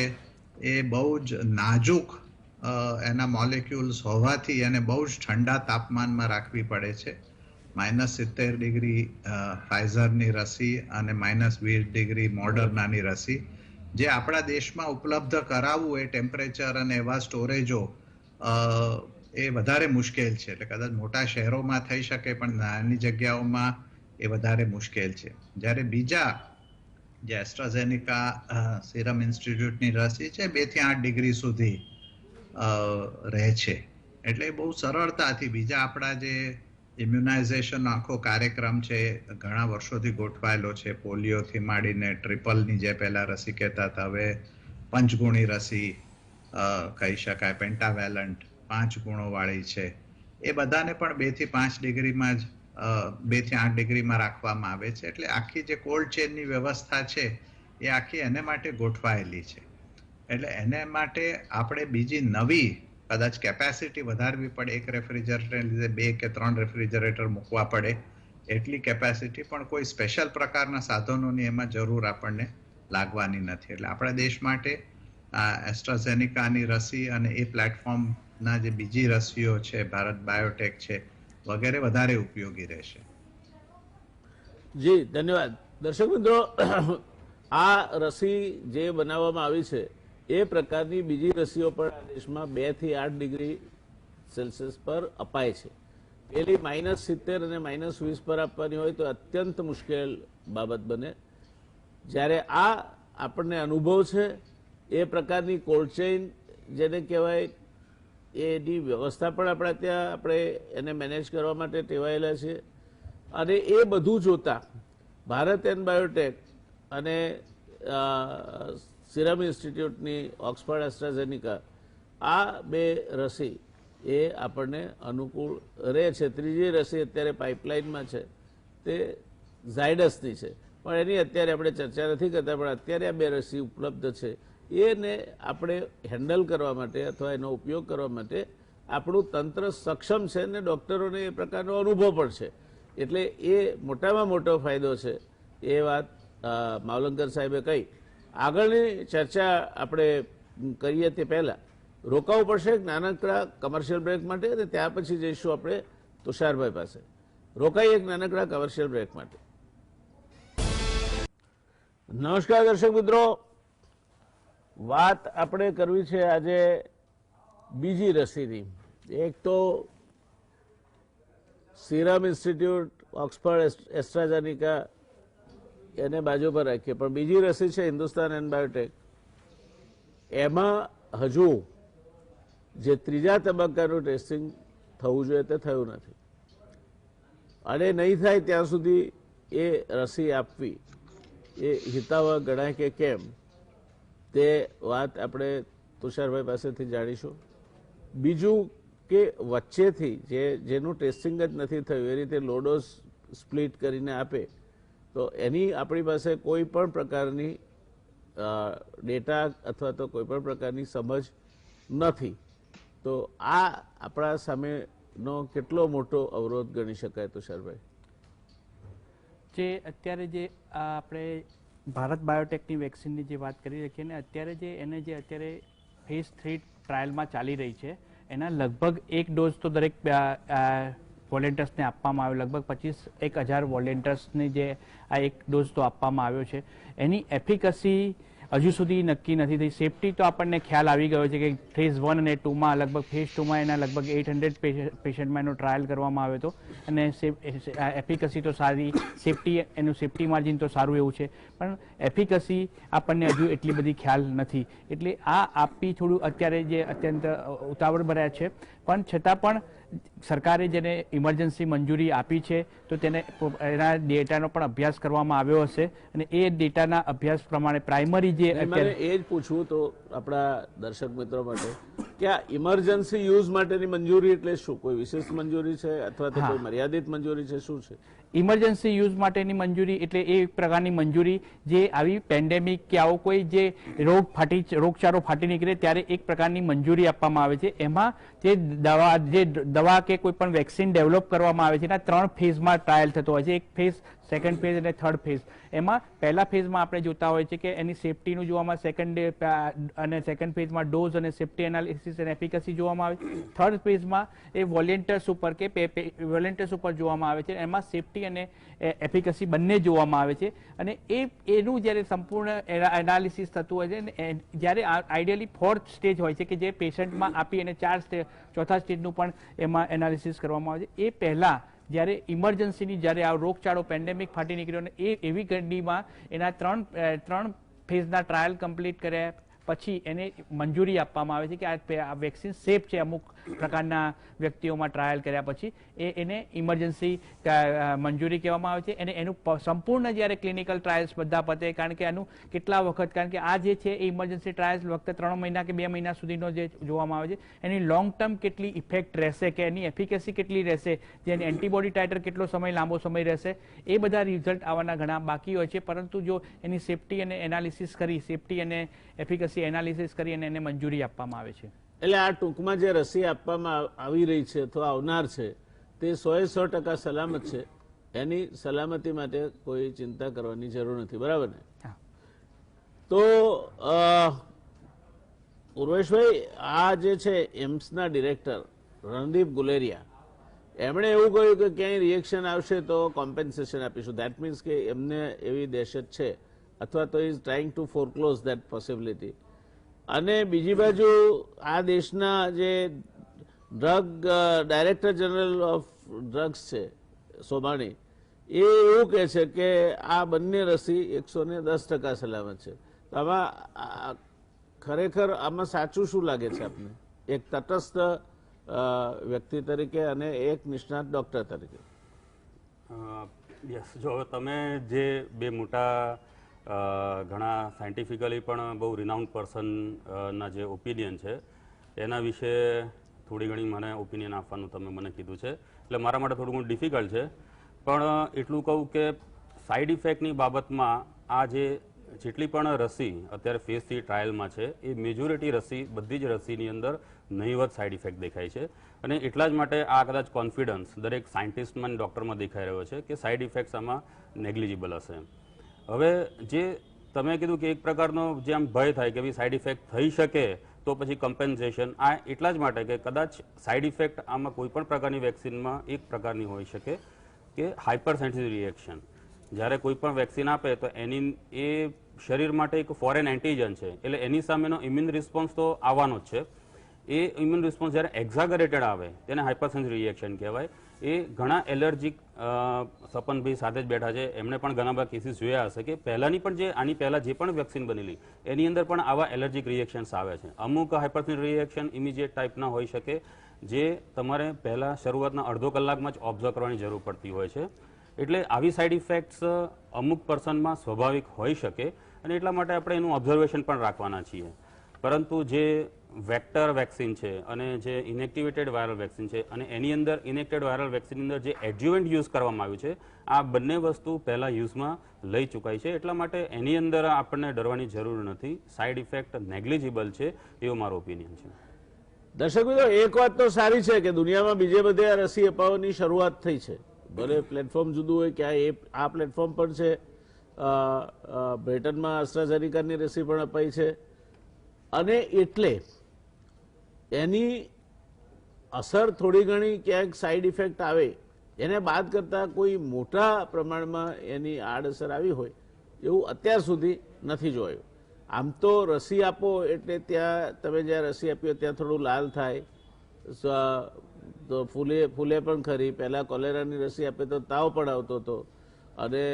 એ બહુ જ નાજુક એના મોલેક્યુલ્સ હોવાથી એને બહુ જ ઠંડા તાપમાનમાં રાખવી પડે છે. -70 ડિગ્રી ફાઇઝરની રસી અને -20 ડિગ્રી મોડર્નાની રસી, જે આપણા દેશમાં ઉપલબ્ધ કરાવવું એ ટેમ્પરેચર અને એવા સ્ટોરેજો એ વધારે મુશ્કેલ છે. એટલે કદાચ મોટા શહેરોમાં થઈ શકે પણ નાની જગ્યાઓમાં એ વધારે મુશ્કેલ છે. જ્યારે બીજા જે એસ્ટ્રાઝેનિકા સિરમ ઇન્સ્ટિટ્યૂટની રસી છે 2 થી 8 ડિગ્રી સુધી રહે છે. એટલે બહુ સરળતાથી બીજા આપણા જે ઇમ્યુનાઇઝેશન આખો કાર્યક્રમ છે ઘણા વર્ષોથી ગોઠવાયેલો છે. પોલિયોથી માંડીને ટ્રિપલની જે પહેલા રસી કહેતા હતા, હવે પંચગુણી રસી કહી શકાય, પેન્ટાવેલન્ટ 5 ગુણોવાળી છે. એ બધાને પણ 2 થી 5 ડિગ્રીમાં જ 2 થી 8 ડિગ્રીમાં રાખવામાં આવે છે. એટલે આખી જે કોલ્ડ ચેનની વ્યવસ્થા છે એ આખી એને માટે ગોઠવાયેલી છે. એટલે એને માટે આપણે બીજી નવી કદાચ કેપેસિટી વધારવી પડે. એક રેફ્રિજરેટરને લીધે 2 કે 3 રેફ્રિજરેટર મૂકવા પડે એટલી કેપેસિટી, પણ કોઈ સ્પેશિયલ પ્રકારના સાધનોની એમાં જરૂર આપણને લાગવાની નથી. એટલે આપણા દેશ માટે આ એસ્ટ્રાઝેનિકાની રસી અને એ પ્લેટફોર્મના જે બીજી રસીઓ છે, ભારત બાયોટેક છે વગેરે, વધારે ઉપયોગી રહેશે? જી ધન્યવાદ. દર્શક મિત્રો, આ રસી જે બનાવવામાં આવી છે એ પ્રકારની બીજી રસીઓ પણ આ દેશમાં 2 થી 8 ડિગ્રી સેલ્સિયસ પર અપાય છે. પેલી -70 અને -20 પર આપવાની હોય તો અત્યંત મુશ્કેલ બાબત બને. જ્યારે આ આપણને અનુભવ છે, એ પ્રકારની કોલ્ડ ચેઇન જેને કહેવાય એની વ્યવસ્થા પણ આપણા ત્યાં આપણે એને મેનેજ કરવા માટે ટેવાયેલા છે. અને એ બધું જોતા ભારત એન્ડ બાયોટેક અને સિરમ ઇન્સ્ટિટ્યૂટની ઓક્સફર્ડ એસ્ટ્રાઝેનિકા આ 2 રસી એ આપણને અનુકૂળ રહે છે. ત્રીજી રસી અત્યારે પાઇપલાઇનમાં છે, તે ઝાયડસની છે, પણ એની અત્યારે આપણે ચર્ચા નથી કરતા. પણ અત્યારે આ 2 રસી ઉપલબ્ધ છે. એને આપણે હેન્ડલ કરવા માટે અથવા એનો ઉપયોગ કરવા માટે આપણું તંત્ર સક્ષમ છે અને ડૉક્ટરોને એ પ્રકારનો અનુભવ પણ છે. એટલે એ મોટામાં મોટો ફાયદો છે. એ વાત માવલંકર સાહેબે કહી. આગળની ચર્ચા આપણે કરીએ તે પહેલાં રોકાવું પડશે એક નાનકડા કમર્શિયલ બ્રેક માટે, અને ત્યાર પછી જઈશું આપણે તુષારભાઈ પાસે. રોકાઈ એક નાનકડા કમર્શિયલ બ્રેક માટે. નમસ્કાર દર્શક મિત્રો, વાત આપણે કરવી છે આજે બીજી રસીની. એક તો સિરમ ઇન્સ્ટિટ્યૂટ ઓક્સફર્ડ એસ્ટ્રાઝેનિકા એને બાજુ પર રાખીએ, પણ બીજી રસી છે હિન્દુસ્તાન એન્ડ બાયોટેક. એમાં હજુ જે ત્રીજા તબક્કાનું ટેસ્ટિંગ થવું જોઈએ તે થયું નથી, અને નહીં થાય ત્યાં સુધી એ રસી આપવી એ હિતાવહ ગણાય કે કેમ, તે વાત આપણે તુષારભાઈ પાસેથી જાણીશું. બીજું કે વચ્ચેથી જેનું ટેસ્ટિંગ જ નથી થયું એ રીતે લોડોઝ સ્પ્લિટ કરીને આપે તો એની આપણી પાસે કોઈ પણ પ્રકારની ડેટા અથવા તો કોઈ પણ પ્રકારની સમજ નથી. તો આ આપણા સામેનો કેટલો મોટો અવરોધ ગણી શકાય તુષારભાઈ? જે અત્યારે જે આપણે ભારત બાયોટેકની વેક્સિનની જે વાત કરી શકીએ ને, અત્યારે અત્યારે ફેઝ 3 ટ્રાયલમાં ચાલી રહી છે, એના લગભગ 1 ડોઝ તો દરેક વોલેન્ટર્સને આપવામાં આવ્યો. લગભગ 25,000 વોલેન્ટર્સને જે આ 1 ડોઝ તો આપવામાં આવ્યો છે. એની એફિકસી હજુ સુધી નક્કી નથી થઈ. સેફટી તો આપણને ખ્યાલ આવી ગયો છે કે ફેઝ 1 અને 2માં લગભગ ફેઝ 2માં એના લગભગ 800 પેશન્ટમાં એનો ટ્રાયલ કરવામાં આવ્યો હતો, અને એફિકસી તો સારી, એનું સેફટી માર્જિન તો સારું એવું છે, પણ એફિકસી આપણને હજુ એટલી બધી ખ્યાલ નથી. એટલે આ આપી થોડું અત્યારે જે અત્યંત ઉતાવળ ભર્યા છે, પણ છતાં પણ સરકારે જેને ઇમરજન્સી મંજૂરી આપી છે તો તેને એના ડેટાનો પણ અભ્યાસ કરવામાં આવ્યો હશે, અને એ ડેટાના અભ્યાસ પ્રમાણે પ્રાઇમરી જે મારે એ જ પૂછવું તો આપણા દર્શક મિત્રો માટે કે આ ઇમરજન્સી યુઝ માટેની મંજૂરી એટલે શું? કોઈ વિશેષ મંજૂરી છે અથવા તો કોઈ મર્યાદિત મંજૂરી છે, શું છે? ઇમરજન્સી યુઝ માટેની મંજૂરી એટલે એ પ્રકારની મંજૂરી જે આવી પેન્ડેમિક કે આવો કોઈ જે રોગચાળો ફાટી નીકળે ત્યારે એક પ્રકારની મંજૂરી આપવામાં આવે છે. એમાં જે દવા કે કોઈ પણ વેક્સિન ડેવલપ કરવામાં આવે છે એના 3 ફેઝમાં ટ્રાયલ થતો હોય છે. એક ફેઝ, સેકન્ડ ફેઝ અને થર્ડ ફેઝ. એમાં પહેલા ફેઝમાં આપણે જોતા હોય છે કે એની સેફટીનું જોવામાં, સેકન્ડ ફેઝમાં ડોઝ અને સેફટી એનાલિસિસ અને એફિકસી જોવામાં આવે છે. થર્ડ ફેઝમાં એ વોલેન્ટર્સ ઉપર જોવામાં આવે છે. એમાં સેફટી અને એફિકસી બંને જોવામાં આવે છે, અને એનું જ્યારે સંપૂર્ણ એનાલિસિસ થતું હોય છે, જ્યારે આઈડિયલી 4th સ્ટેજ હોય છે કે જે પેશન્ટમાં આપી અને 4થા સ્ટેજનું પણ એમાં એનાલિસિસ કરવામાં આવે છે. એ પહેલા જ્યારે ઇમરજન્સીની જ્યારે આ રોગચાળો પેન્ડેમિક ફાટી નીકળ્યો અને એવી ઘડીમાં એના 3 ફેઝના ટ્રાયલ કમ્પ્લીટ કર્યા પછી એને મંજૂરી આપવામાં આવે છે કે આ વેક્સિન સેફ છે. અમુક પ્રકારના વ્યક્તિઓમાં ટ્રાયલ કર્યા પછી એને ઇમરજન્સી મંજૂરી કહેવામાં આવે છે, અને એનું સંપૂર્ણ જ્યારે ક્લિનિકલ ટ્રાયલ્સ બધા પતે, કારણ કે આનું કેટલા વખત, કારણ કે આ જે છે એ ઇમરજન્સી ટ્રાયલ્સ વખતે 3 મહિના કે 2 મહિના સુધીનો જે જોવામાં આવે છે, એની લોંગ ટર્મ કેટલી ઇફેક્ટ રહેશે કે એની એફિકસી કેટલી રહેશે, જેની એન્ટીબોડી ટાઇટર કેટલો સમય, લાંબો સમય રહેશે, એ બધા રિઝલ્ટ આવવાના ઘણા બાકી હોય છે. પરંતુ જો એની સેફટી અને એનાલિસિસ કરી, સેફટી અને એફિકસી એનાલિસિસ કરી અને એને મંજૂરી આપવામાં આવે છે. એટલે આ ટૂંકમાં જે રસી આપવામાં આવી રહી છે અથવા આવનાર છે તે 100% સલામત છે, એની સલામતી માટે કોઈ ચિંતા કરવાની જરૂર નથી, બરાબર ને? તો ઉર્વેશભાઈ, આ જે છે એમ્સના ડિરેક્ટર રણદીપ ગુલેરિયા, એમણે એવું કહ્યું કે ક્યાંય રિએક્શન આવશે તો કોમ્પેન્સેશન આપીશું. દેટ મીન્સ કે એમને એવી દહેશત છે, અથવા તો is trying to foreclose that possibility. અને બીજી બાજુ આ દેશના જે drug director general of drugs છે સોમાણી, એ એવું કહે છે કે આ બંને રસી 110% સલામત છે. તો આમાં ખરેખર આમાં સાચું શું લાગે છે આપને, એક તટસ્થ વ્યક્તિ તરીકે અને એક નિષ્ણાત ડોક્ટર તરીકે? યસ, જો હવે તમે જે બે મોટા ઘણા સાયન્ટિફિકલી પણ બહુ રિનાઉન્ડ પર્સનના જે ઓપિનિયન છે એના વિશે થોડી ઘણી મને ઓપિનિયન આપવાનું તમે મને કીધું છે, એટલે મારા માટે થોડું ઘણું ડિફિકલ્ટ છે. પણ એટલું કહું કે સાઈડ ઇફેક્ટની બાબતમાં આ જેટલી પણ રસી અત્યારે ફેઝ 3 ટ્રાયલમાં છે એ મેજોરિટી રસી, બધી જ રસીની અંદર નહીવત સાઈડ ઇફેક્ટ દેખાય છે. અને એટલા જ માટે આ કદાચ કોન્ફિડન્સ દરેક સાયન્ટિસ્ટમાં, ડૉક્ટરમાં દેખાઈ રહ્યો છે કે સાઈડ ઇફેક્ટ્સ આમાં નેગ્લિજિબલ હશે. હવે જે તમે કીધું કે એક પ્રકારનો જે આમ ભય થાય કે ભાઈ સાઈડ ઇફેક્ટ થઈ શકે તો પછી કમ્પેન્સેશન, આ એટલા જ માટે કે કદાચ સાઈડ ઇફેક્ટ આમાં કોઈ પણ પ્રકારની વેક્સિનમાં એક પ્રકારની હોઈ શકે કે હાઇપર સેન્સિટિવ રિએક્શન. જ્યારે કોઈ પણ વેક્સિન આપે તો એની એ શરીર માટે એક ફોરેન એન્ટીજન છે, એટલે એની સામેનો ઇમ્યુન રિસ્પોન્સ તો આવવાનો જ છે. એ ઇમ્યુન રિસ્પોન્સ જ્યારે એક્ઝાગરેટેડ આવે તેને હાઇપરસેન્સિટિવ રિએક્શન કહેવાય. એ ઘણા એલર્જીક, સપનભાઈ સાથે જ બેઠા છે, એમણે પણ ઘણા બધા કેસીસ જોયા હશે કે પહેલાની પણ આની પહેલા જે પણ વેક્સિન બનેલી એની અંદર પણ આવા એલર્જીક રિએક્શન્સ આવે છે. અમુક હાઇપરસેન્સિટિવ રિએક્શન ઇમિડિયેટ ટાઈપના હોઈ શકે જે તમારે પહેલા શરૂઆતના અડધો કલાકમાં જ ઓબ્ઝર્વ કરવાની જરૂર પડતી હોય છે. એટલે આવી સાઈડ ઇફેક્ટ્સ અમુક પર્સનમાં સ્વાભાવિક હોઈ શકે અને એટલા માટે આપણે એનું ઓબ્ઝર્વેશન પણ રાખવાના છીએ. પરંતુ જે વેક્ટર વેક્સિન છે અને જે ઇનેક્ટિવેટેડ વાયરલ વેક્સિન છે અને એની અંદર ઇનેક્ટેડ વાયરલ વેક્સિનની અંદર જે એડજ્યુવન્ટ યુઝ કરવામાં આવ્યું છે, આ બંને વસ્તુ પહેલાં યુઝમાં લઈ ચૂકાઈ છે. એટલા માટે એની અંદર આપણને ડરવાની જરૂર નથી. સાઈડ ઇફેક્ટ નેગ્લિજિબલ છે એવો મારો ઓપિનિયન છે. દર્શક મિત્રો, એક વાત તો સારી છે કે દુનિયામાં બીજે બધે આ રસી અપાવવાની શરૂઆત થઈ છે. ભલે પ્લેટફોર્મ જુદું હોય કે આ પ્લેટફોર્મ પણ છે. બ્રિટનમાં એસ્ટ્રાઝેનેકાની રસી પણ અપાઈ છે અને એટલે એની અસર થોડી ઘણી ક્યાંક સાઈડ ઇફેક્ટ આવે એને બાદ કરતા કોઈ મોટા પ્રમાણમાં એની આડઅસર આવી હોય એવું અત્યાર સુધી નથી જોયું. આમ તો રસી આપો એટલે ત્યાં તમે જ્યાં રસી આપી ત્યાં થોડું લાલ થાય, તો ફૂલે પણ ખરી. પહેલાં કોલેરાની રસી આપે તો તાવ પણ આવતો હતો અને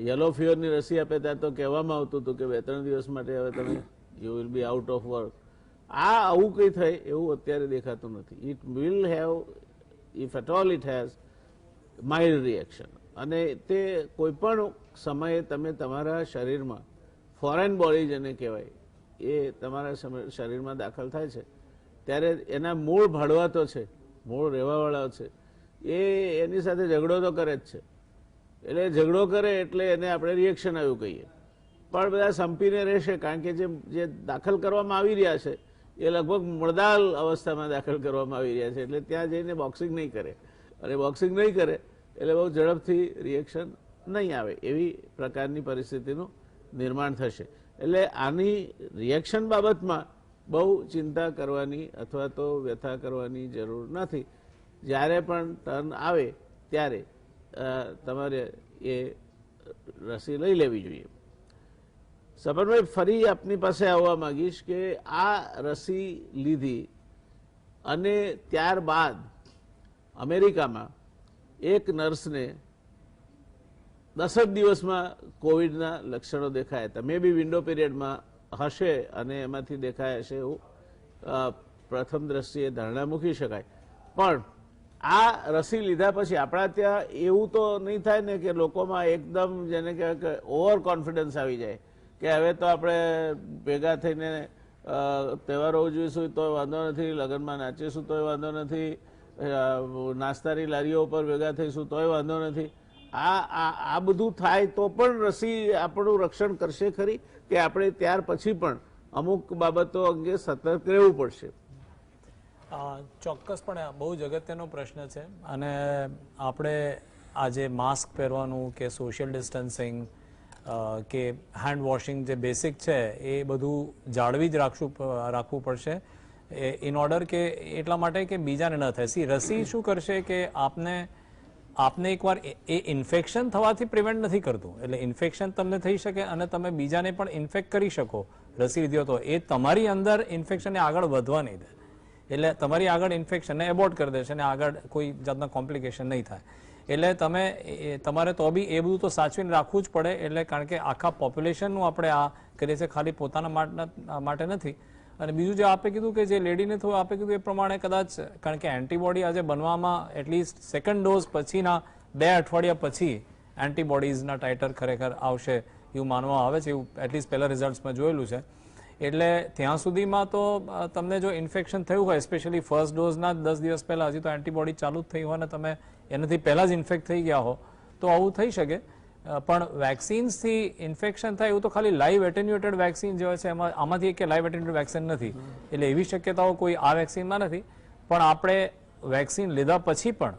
યલો ફીવરની રસી આપે ત્યાં તો કહેવામાં આવતું હતું કે 2-3 દિવસ માટે હવે તમે you will be out of work. આ આવું કંઈ થાય એવું અત્યારે દેખાતું નથી. It will have, if at all it has mild reaction. અને તે કોઈ પણ સમયે તમે તમારા શરીરમાં ફોરેન બોડી જેને કહેવાય એ તમારા શરીરમાં દાખલ થાય છે ત્યારે એના મૂળ ભાડવાતો છે, મૂળ રહેવાવાળા છે, એ એની સાથે ઝઘડો તો કરે જ છે. એટલે ઝઘડો કરે એટલે એને આપણે રિએક્શન આવ્યું કહીએ. પણ બધા સંપીને રહેશે કારણ કે જે દાખલ કરવામાં આવી રહ્યા છે એ લગભગ મળદાલ અવસ્થામાં દાખલ કરવામાં આવી રહ્યા છે. એટલે ત્યાં જઈને બોક્સિંગ નહીં કરે અને બોક્સિંગ નહીં કરે એટલે બહુ ઝડપથી રિએક્શન નહીં આવે એવી પ્રકારની પરિસ્થિતિનું નિર્માણ થશે. એટલે આની રિએક્શન બાબતમાં બહુ ચિંતા કરવાની અથવા તો વ્યથા કરવાની જરૂર નથી. જ્યારે પણ ટર્ન આવે ત્યારે તમારે એ રસી લઈ લેવી જોઈએ. સપનભાઈ, ફરી આપની પાસે આવવા માંગીશ કે આ રસી લીધી અને ત્યારબાદ અમેરિકામાં એક નર્સને 10 જ દિવસમાં કોવિડના લક્ષણો દેખાયા હતા. મે બી વિન્ડો પીરિયડમાં હશે અને એમાંથી દેખાય હશે એવું પ્રથમ દ્રષ્ટિએ ધારણા મૂકી શકાય. પણ આ રસી લીધા પછી આપણા ત્યાં એવું તો નહીં થાય ને કે લોકોમાં એકદમ જેને કહેવાય કે ઓવર કોન્ફિડન્સ આવી જાય કે હવે તો આપણે ભેગા થઈને તહેવારો ઉજવીશું તોય વાંધો નથી, લગ્નમાં નાચીશું તોય વાંધો નથી, નાસ્તાની લારીઓ ઉપર ભેગા થઈશું તોય વાંધો નથી. આ બધું થાય તો પણ રસી આપણું રક્ષણ કરશે ખરી કે આપણે ત્યાર પછી પણ અમુક બાબતો અંગે સતર્ક રહેવું પડશે? ચોક્કસપણે બહુ જ અગત્યનો પ્રશ્ન છે અને આપણે આજે માસ્ક પહેરવાનું કે સોશિયલ ડિસ્ટન્સિંગ કે હેન્ડ વોશિંગ જે બેસિક છે એ બધું જાળવી જ રાખવું પડશે ઇન ઓર્ડર કે એટલા માટે કે બીજાને ન થાય. સી રસી શું કરશે કે આપને એકવાર એ ઇન્ફેક્શન થવાથી પ્રિવેન્ટ નથી કરતું, એટલે ઇન્ફેક્શન તમને થઈ શકે અને તમે બીજાને પણ ઇન્ફેક્ટ કરી શકો રસી લીધી તો એ તમારી અંદર ઇન્ફેક્શનને આગળ વધવા નહીં દે, એટલે તમારી આગળ ઇન્ફેક્શનને એબોર્ટ કરી દેશે અને આગળ કોઈ જાતના કોમ્પ્લિકેશન નહીં થાય. એટલે તમારે તો બી એ બધું તો સાચવીને રાખવું જ પડે, એટલે કારણ કે આખા પોપ્યુલેશનનું આપણે આ કરીએ છીએ, ખાલી પોતાના માટે નથી. અને બીજું જે આપે કીધું કે જે લેડીને થોડું આપે કીધું એ પ્રમાણે કદાચ કારણ કે એન્ટીબોડી આજે બનવામાં એટલીસ્ટ સેકન્ડ ડોઝ પછીના 2 અઠવાડિયા પછી એન્ટીબોડીઝના ટાઇટર ખરેખર આવશે એવું માનવામાં આવે છે, એવું એટલીસ્ટ પહેલા રિઝલ્ટ્સમાં જોયેલું છે. એટલે ત્યાં સુધીમાં તો તમને જો ઇન્ફેક્શન થયું હોય સ્પેશિયલી ફર્સ્ટ ડોઝના 10 દિવસ પહેલાં હજી તો એન્ટીબોડી ચાલુ જ થઈ હોય અને તમે એનાથી પહેલાં જ ઇન્ફેક્ટ થઈ ગયા હો તો આવું થઈ શકે. પણ વેક્સિન્સથી ઇન્ફેક્શન થાય એવું તો ખાલી લાઈવ એટેન્યુએટેડ વેક્સિન જે હોય છે આમાંથી કે લાઈવ એટેન્યુએટેડ વેક્સિન નથી, એટલે એવી શક્યતાઓ કોઈ આ વેક્સિનમાં નથી. પણ આપણે વેક્સિન લીધા પછી પણ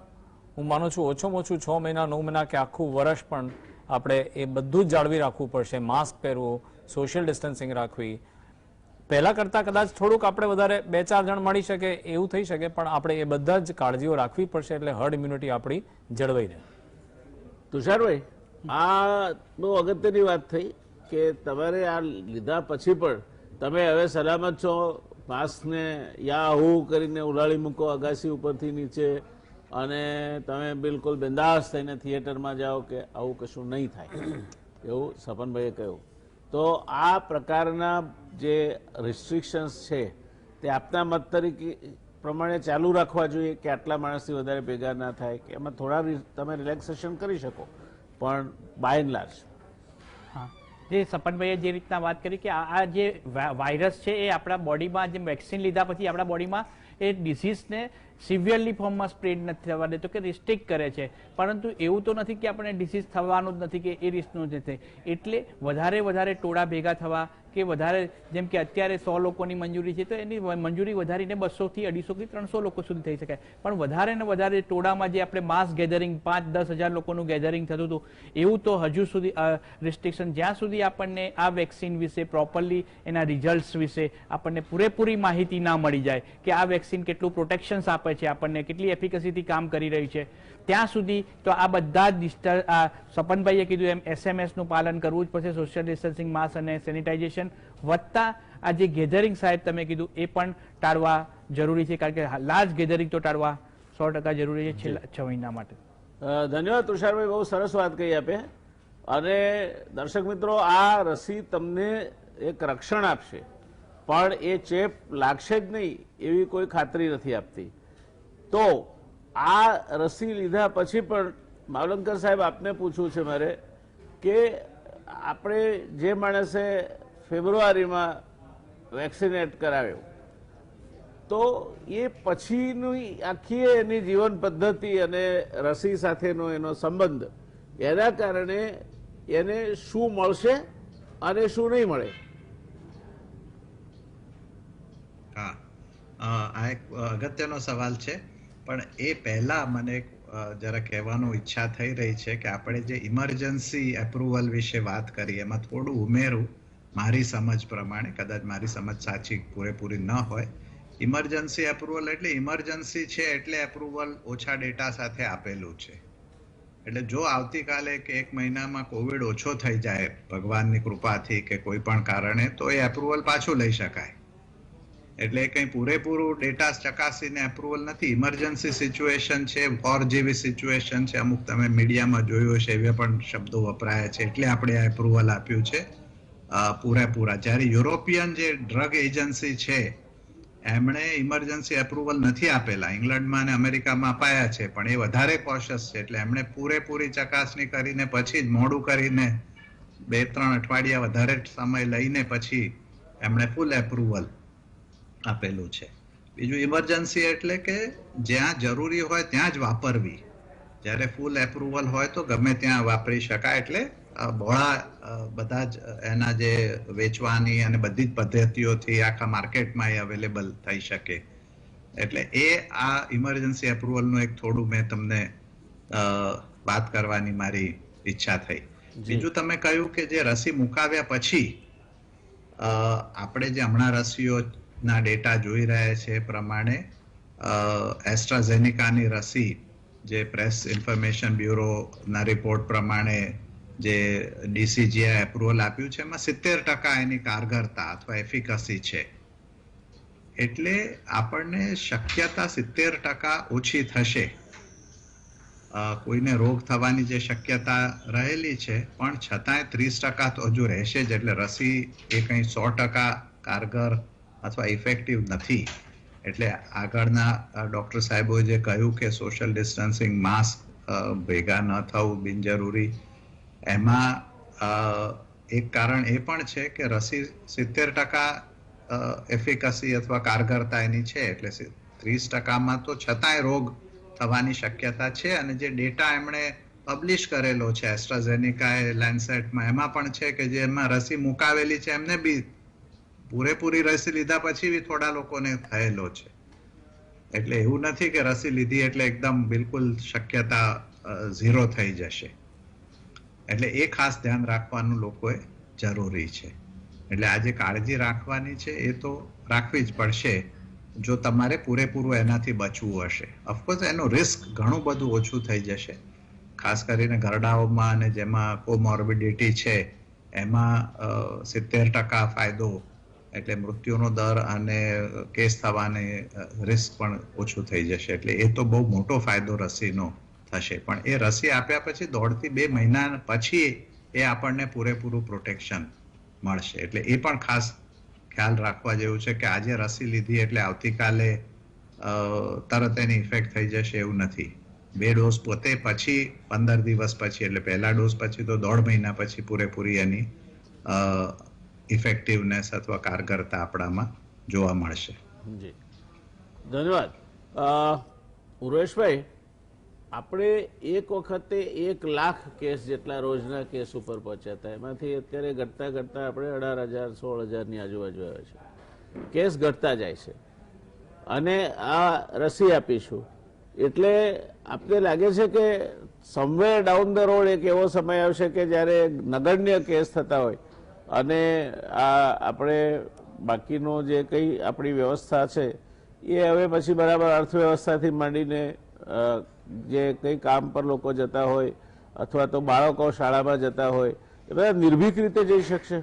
હું માનું છું ઓછામાં ઓછું 6 મહિના 9 મહિના કે આખું વર્ષ પણ આપણે એ બધું જ જાળવી રાખવું પડશે. માસ્ક પહેરવું, સોશિયલ ડિસ્ટન્સિંગ રાખવી, પહેલા કરતાં કદાચ થોડુંક આપણે વધારે 2-4 જણ મળી શકે એવું થઈ શકે, પણ આપણે એ બધા જ કાળજીઓ રાખવી પડશે એટલે હર્ડ ઇમ્યુનિટી આપણી જળવાઈ રહે. તુષારભાઈ, આ બહુ અગત્યની વાત થઈ કે તમારે આ લીધા પછી પણ તમે હવે સલામત છો, માસ્કને યાહૂ કરીને ઉલાળી મૂકો અગાસી ઉપરથી નીચે અને તમે બિલકુલ બિંદાસ થઈને થિયેટરમાં જાઓ કે આવું કશું નહીં થાય એવું સપનભાઈએ કહ્યું. તો આ પ્રકારના જે રિસ્ટ્રિક્શન્સ છે તે આપના મત તરીકે પ્રમાણે ચાલુ રાખવા જોઈએ કે આટલા માણસથી વધારે ભેગા ના થાય, કે એમાં થોડા તમે રિલેક્સેશન કરી શકો પણ બાય એન્ડ લાર્જ. હા, જે સપનભાઈએ જે રીતના વાત કરી કે આ જે વાયરસ છે એ આપણા બોડીમાં જે વેક્સિન લીધા પછી આપણા બોડીમાં એ ડિસીઝને સિવિયરલી ફોર્મમાં સ્પ્રેડ નથી થવા દેતો કે રિસ્ટ્રિક્ટ કરે છે, પરંતુ એવું તો નથી કે આપણે ડિસીઝ થવાનું જ નથી કે એ રીતનું જ નથી. એટલે વધારે ટોળા ભેગા થવા કે વધારે જેમ કે અત્યારે 100 લોકોની મંજૂરી છે તો એની મંજૂરી વધારીને 200 થી 250 થી 300 લોકો સુધી થઈ શકાય, પણ વધારે ને વધારે ટોળામાં જે આપણે માસ ગેધરિંગ 5-10 હજાર લોકોનું ગેધરિંગ થતું હતું એવું તો હજુ સુધી રિસ્ટ્રિક્શન જ્યાં સુધી આપણને આ વેક્સિન વિશે પ્રોપરલી એના રિઝલ્ટ્સ વિશે આપણને પૂરેપૂરી માહિતી ના મળી જાય કે આ વેક્સિન કેટલું પ્રોટેક્શન્સ આપે છે, આપણને કેટલી એફિકસીથી કામ કરી રહી છે, ત્યાં સુધી તો આ બધા જ સપનભાઈએ કીધું એમ SMS નું પાલન કરવું જ પડશે, સોશિયલ ડિસ્ટન્સિંગ, માસ્ક અને સેનિટાઇઝેશન વત્તા આ જે ગેધરિંગ સાહેબ તમે કીધું એ પણ ટાળવા જરૂરી છે, કારણ કે લાર્જ ગેધરિંગ તો ટાળવા 100% જરૂરી છે છેલ્લા 6 મહિના માટે. ધન્યવાદ તુષારભાઈ, બહુ સરસ વાત કહી આપે. અને દર્શક મિત્રો, આ રસી તમને એક રક્ષણ આપશે પણ એ ચેપ લાગશે જ નહીં એવી કોઈ ખાતરી નથી આપતી. તો આ રસી લીધા પછી પણ માવલંકર સાહેબ આપને પૂછવું છે મારે કે આપણે જે માણસે ફેબ્રુઆરીમાં વેક્સિનેટ કરાવ્યો તો એ પછીની આખી એની જીવન પદ્ધતિ અને રસી સાથેનો એનો સંબંધ એના કારણે એને શું મળશે અને શું નહીં મળે. હા, આ એક અગત્યનો સવાલ છે, પણ એ પહેલા મને જરા કહેવાનું ઈચ્છા થઈ રહી છે કે આપણે જે ઇમરજન્સી એપ્રુવલ વિશે વાત કરી એમાં થોડું ઉમેરું મારી સમજ પ્રમાણે, કદાચ મારી સમજ સાચી પૂરેપૂરી ન હોય. ઇમરજન્સી એપ્રુવલ એટલે ઇમરજન્સી છે એટલે એપ્રુવલ ઓછા ડેટા સાથે આપેલું છે. એટલે જો આવતીકાલે કે 1 મહિનામાં કોવિડ ઓછો થઈ જાય ભગવાનની કૃપાથી કે કોઈ પણ કારણે તો એ એપ્રુવલ પાછું લઈ શકાય. એટલે કંઈ પૂરેપૂરું ડેટા ચકાસીને એપ્રુવલ નથી. ઇમરજન્સી સિચ્યુએશન છે, વોર જેવી સિચ્યુએશન છે, અમુક તમે મીડિયામાં જોયું હશે એવા પણ શબ્દો વપરાયા છે, એટલે આપણે આ એપ્રુવલ આપ્યું છે પૂરેપૂરા. જ્યારે યુરોપિયન જે ડ્રગ એજન્સી છે એમણે ઇમરજન્સી એપ્રુવલ નથી આપેલા, ઇંગ્લેન્ડમાં અને અમેરિકામાં અપાયા છે, પણ એ વધારે કોશિયસ છે, એટલે એમણે પૂરેપૂરી ચકાસણી કરીને પછી જ મોડું કરીને 2-3 અઠવાડિયા વધારે સમય લઈને પછી એમણે ફૂલ એપ્રુવલ આપેલું છે. બીજું ઇમરજન્સી એટલે કે જ્યાં જરૂરી હોય ત્યાં જ વાપરવી, જ્યારે ફૂલ એપ્રુવલ હોય તો ગમે ત્યાં વાપરી શકાય. એટલે બહોળા બધા જ એના જે વેચવાની અને બધી જ પદ્ધતિઓથી આખા માર્કેટમાં એ અવેલેબલ થઈ શકે. એટલે એ આ ઇમરજન્સી એપ્રુવલનું એક થોડું મેં તમને વાત કરવાની મારી ઈચ્છા થઈ. બીજું તમે કહ્યું કે જે રસી મુકાવ્યા પછી આપણે જે હમણાં રસીઓના ડેટા જોઈ રહ્યા છે એ પ્રમાણે એસ્ટ્રાઝેનિકાની રસી જે પ્રેસ ઇન્ફોર્મેશન બ્યુરોના રિપોર્ટ પ્રમાણે જે ડીસીજીઆઈ એપ્રુવલ આપ્યું છે એમાં 70% એની કારગરતા અથવા એફિકસી છે. એટલે આપણને શક્યતા 70% ઓછી થશે. કોઈને રોગ થવાની જે શક્યતા રહેલી છે પણ છતાંય 30% તો હજુ રહેશે જ. એટલે રસી એ કંઈ 100% કારગર અથવા ઇફેક્ટિવ નથી. એટલે આગળના ડોક્ટર સાહેબોએ જે કહ્યું કે સોશિયલ ડિસ્ટન્સિંગ, માસ્ક ભેગા ન થવું બિનજરૂરી, એમાં એક કારણ એ પણ છે કે રસી 70% એફિકસી અથવા કારગરતા એની છે. એટલે 30%માં તો છતાંય રોગ થવાની શક્યતા છે. અને જે ડેટા એમણે પબ્લિશ કરેલો છે એસ્ટ્રાઝેનિકાએ લેન્સેટમાં, એમાં પણ છે કે જે એમાં રસી મુકાવેલી છે એમને બી પૂરેપૂરી રસી લીધા પછી બી થોડા લોકોને થયેલો છે. એટલે એવું નથી કે રસી લીધી એટલે એકદમ બિલકુલ શક્યતા 0 થઈ જશે. એટલે એ ખાસ ધ્યાન રાખવાનું લોકોએ જરૂરી છે. એટલે આજે કાળજી રાખવાની છે એ તો રાખવી જ પડશે જો તમારે પૂરેપૂરું એનાથી બચવું હશે. ઓફકોર્સ એનું રિસ્ક ઘણું બધું ઓછું થઈ જશે, ખાસ કરીને ઘરડાઓમાં અને જેમાં કોમોર્બિડિટી છે એમાં 70% ફાયદો, એટલે મૃત્યુનો દર અને કેસ થવાની રિસ્ક પણ ઓછું થઈ જશે. એટલે એ તો બહુ મોટો ફાયદો રસીનો થશે. પણ એ રસી આપ્યા પછી 1.5 થી 2 મહિના પછી એ આપણને પૂરેપૂરું પ્રોટેક્શન મળશે. એટલે એ પણ ખાસ ખ્યાલ રાખવા જેવું છે કે આજે રસી લીધી એટલે આવતીકાલે તરત એની ઇફેક્ટ થઈ જશે એવું નથી. 2 ડોઝ પોતે પછી 15 દિવસ પછી, એટલે પહેલા ડોઝ પછી તો 1.5 મહિના પછી પૂરેપૂરી એની ઇફેક્ટિવનેસ અથવા કારગરતા આપણામાં જોવા મળશે. જી, ધન્યવાદ. ઉર્વેશભાઈ, આપણે એક વખતે 1 લાખ કેસ જેટલા રોજના કેસ ઉપર પહોંચ્યા હતા. એમાંથી અત્યારે ઘટતા ઘટતા આપણે 18,000 16,000ની આજુબાજુ આવે છે. કેસ ઘટતા જાય છે અને આ રસી આપીશું એટલે આપને લાગે છે કે સમવેર ડાઉન ધ રોડ એક એવો સમય આવશે કે જ્યારે નગણ્ય કેસ થતા હોય અને આ આપણે બાકીનો જે કંઈ આપણી વ્યવસ્થા છે એ હવે પછી બરાબર અર્થવ્યવસ્થાથી માંડીને જે કંઈ કામ પર લોકો જતા હોય અથવા તો બાળકો શાળામાં જતા હોય એ બધા નિર્ભીક રીતે જઈ શકશે.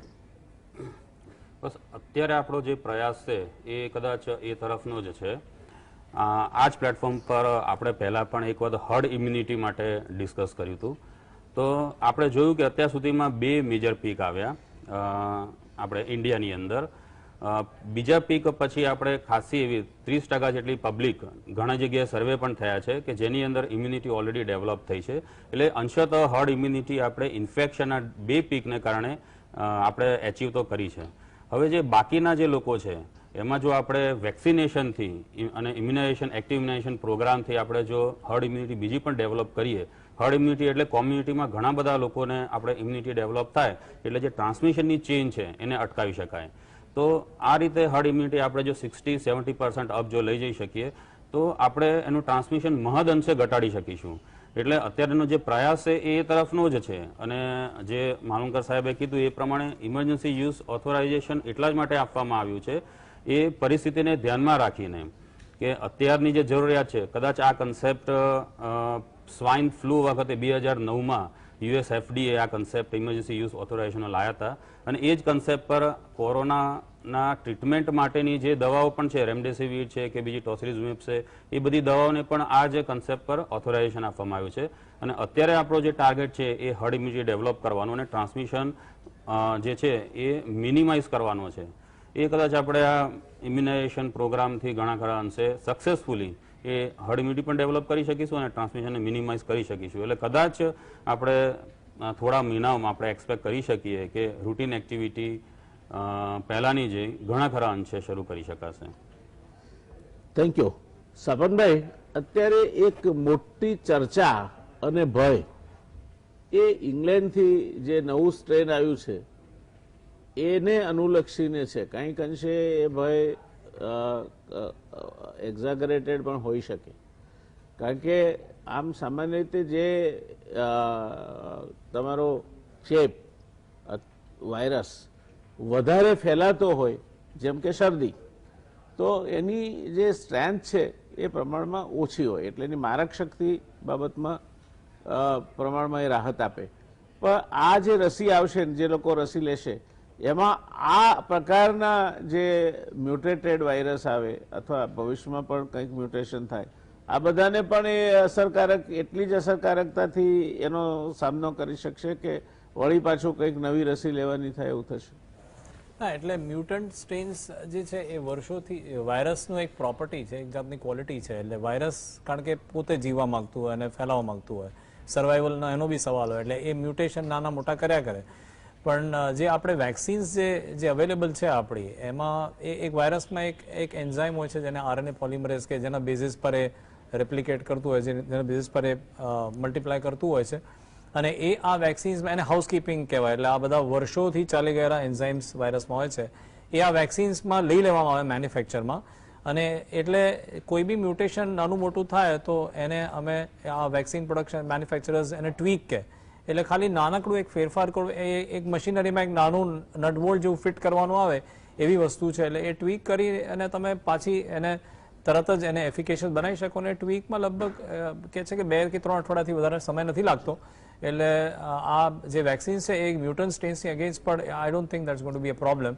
બસ અત્યારે આપણો જે પ્રયાસ છે એ કદાચ એ તરફનો જ છે. આ જ પ્લેટફોર્મ પર આપણે પહેલાં પણ એક વખત હર્ડ ઇમ્યુનિટી માટે ડિસ્કસ કર્યું હતું. તો આપણે જોયું કે અત્યાર સુધીમાં 2 મેજર પીક આવ્યા આપણે ઇન્ડિયાની અંદર. બીજા પીક પછી આપણે ખાસી એવી 30% જેટલી પબ્લિક ઘણા જગ્યાએ સર્વે પણ થયા છે કે જેની અંદર ઇમ્યુનિટી ઓલરેડી ડેવલપ થઈ છે. એટલે અંશતઃ હર્ડ ઇમ્યુનિટી આપણે ઇન્ફેક્શનના 2 પીકને કારણે આપણે એચીવ તો કરી છે. હવે જે બાકીના જે લોકો છે એમાં જો આપણે વેક્સિનેશનથી અને ઇમ્યુનાઇઝેશન, એક્ટિવ ઇમ્યુનાઇઝેશન પ્રોગ્રામથી આપણે જો હર્ડ ઇમ્યુનિટી બીજી પણ ડેવલપ કરીએ, હર્ડ ઇમ્યુનિટી એટલે કોમ્યુનિટીમાં ઘણા બધા લોકોને આપણે ઇમ્યુનિટી ડેવલપ થાય એટલે જે ટ્રાન્સમિશનની ચેઇન છે એને અટકાવી શકાય. તો આ રીતે હર્ડ ઇમ્યુનિટી આપણે જો 60-70% અપ જો લઈ જઈ શકીએ તો આપણે એનું ટ્રાન્સમિશન મહદ અંશે ઘટાડી શકીશું. એટલે અત્યારનો જે પ્રયાસ છે એ તરફનો જ છે. અને જે માલુંકર સાહેબે કીધું એ પ્રમાણે ઇમરજન્સી યુઝ ઓથોરાઇઝેશન એટલા જ માટે આપવામાં આવ્યું છે એ પરિસ્થિતિને ધ્યાનમાં રાખીને કે અત્યારની જે જરૂરિયાત છે, કદાચ આ કન્સેપ્ટ સ્વાઇન ફ્લૂ વખતે 2009માં USFDA આ કન્સેપ્ટ ઇમરજન્સી યુઝ ઓથોરાઇઝેશનનો લાયા હતા અને એ જ કન્સેપ્ટ પર કોરોનાના ટ્રીટમેન્ટ માટેની જે દવાઓ પણ છે, રેમડેસિવિર છે કે બીજી ટોસિલિઝુમેબ છે, એ બધી દવાઓને પણ આ જ કન્સેપ્ટ પર ઓથોરાઇઝેશન આપવામાં આવ્યું છે. અને અત્યારે આપણો જે ટાર્ગેટ છે એ હર્ડ ઇમ્યુનિટી ડેવલપ કરવાનો અને ટ્રાન્સમિશન જે છે એ મિનિમાઇઝ કરવાનો છે. એ કદાચ આપણે આ ઇમ્યુનાઇઝેશન પ્રોગ્રામથી ઘણા ખરા અંશે સક્સેસફુલી એ હર્ડ ઇમ્યુનિટી પણ ડેવલપ કરી શકીશું અને ટ્રાન્સમિશનને મિનિમાઇઝ કરી શકીશું. એટલે કદાચ આપણે થોડા મહિનાઓમાં આપણે એક્સપેક્ટ કરી શકીએ કે રૂટીન એક્ટિવિટી પહેલાંની જે ઘણા ખરા અંશે શરૂ કરી શકાશે. Thank you. સપનભાઈ, અત્યારે એક મોટી ચર્ચા અને ભય એ ઇંગ્લેન્ડથી જે નવું સ્ટ્રેન આવ્યું છે એને અનુલક્ષીને છે. કંઈક અંશે એ ભય એક્ઝાગરેટેડ પણ હોઈ શકે, કારણ કે આમ સામાન્ય રીતે જે તમારો ચેપ વાયરસ વધારે ફેલાતો હોય, જેમ કે શરદી, તો એની જે સ્ટ્રેન્થ છે એ પ્રમાણમાં ઓછી હોય, એટલે એની મારક શક્તિ બાબતમાં પ્રમાણમાં એ રાહત આપે. પણ આ જે રસી આવશે, જે લોકો રસી લેશે, એમાં આ પ્રકારના જે મ્યુટેટેડ વાયરસ આવે અથવા ભવિષ્યમાં પણ કંઈક મ્યુટેશન થાય, આ બધાને પણ એ અસરકારક, એટલી જ અસરકારકતાથી એનો સામનો કરી શકશે કે વળી પાછું કંઈક નવી રસી લેવાની થાય એવું થશે? હા, એટલે મ્યુટન્ટ સ્ટ્રેન્સ જે છે એ વર્ષોથી વાયરસનું એક પ્રોપર્ટી છે, એક જાતની ક્વોલિટી છે. એટલે વાયરસ કારણ કે પોતે જીવવા માંગતું હોય અને ફેલાવવા માંગતું હોય, સર્વાઈવલનો એનો બી સવાલ હોય, એટલે એ મ્યુટેશન નાના મોટા કર્યા કરે. પણ જે આપણે વેક્સિન્સ જે અવેલેબલ છે આપણી, એમાં એક વાયરસમાં એક એન્ઝાઇમ હોય છે જેને આરએનએ પોલિમરેઝ કે જેના બેઝિસ પર એ રેપ્લિકેટ કરતું હોય છે, જેના બેઝિસ પર એ મલ્ટીપ્લાય કરતું હોય છે. અને એ આ વેક્સિન્સમાં એને હાઉસકીપિંગ કહેવાય. એટલે આ બધા વર્ષોથી ચાલી ગયેલા એન્ઝાઇમ્સ વાયરસમાં હોય છે, એ આ વેક્સિન્સમાં લઈ લેવામાં આવે મેન્યુફેક્ચરમાં. અને એટલે કોઈ બી મ્યુટેશન નાનું મોટું થાય તો એને અમે આ વેક્સિન પ્રોડક્શન મેન્યુફેક્ચરર્સ એને ટ્વીક કે, એટલે ખાલી નાનકડું એક ફેરફાર કરવું, એક મશીનરીમાં એક નાનું નટબોલ્ટ જેવું ફિટ કરવાનું આવે એવી વસ્તુ છે. એટલે એ ટ્વીક કરી અને તમે પાછી એને તરત જ એને એફિકેશિયસ બનાવી શકો. ને ટ્વીકમાં લગભગ કહે છે કે 2 કે 3 અઠવાડિયાથી વધારે સમય નથી લાગતો. એટલે આ જે વેક્સિન છે એ મ્યુટન્ટ સ્ટ્રેન્સની અગેન્સ્ટ, પણ I don't think that's going to be a problem.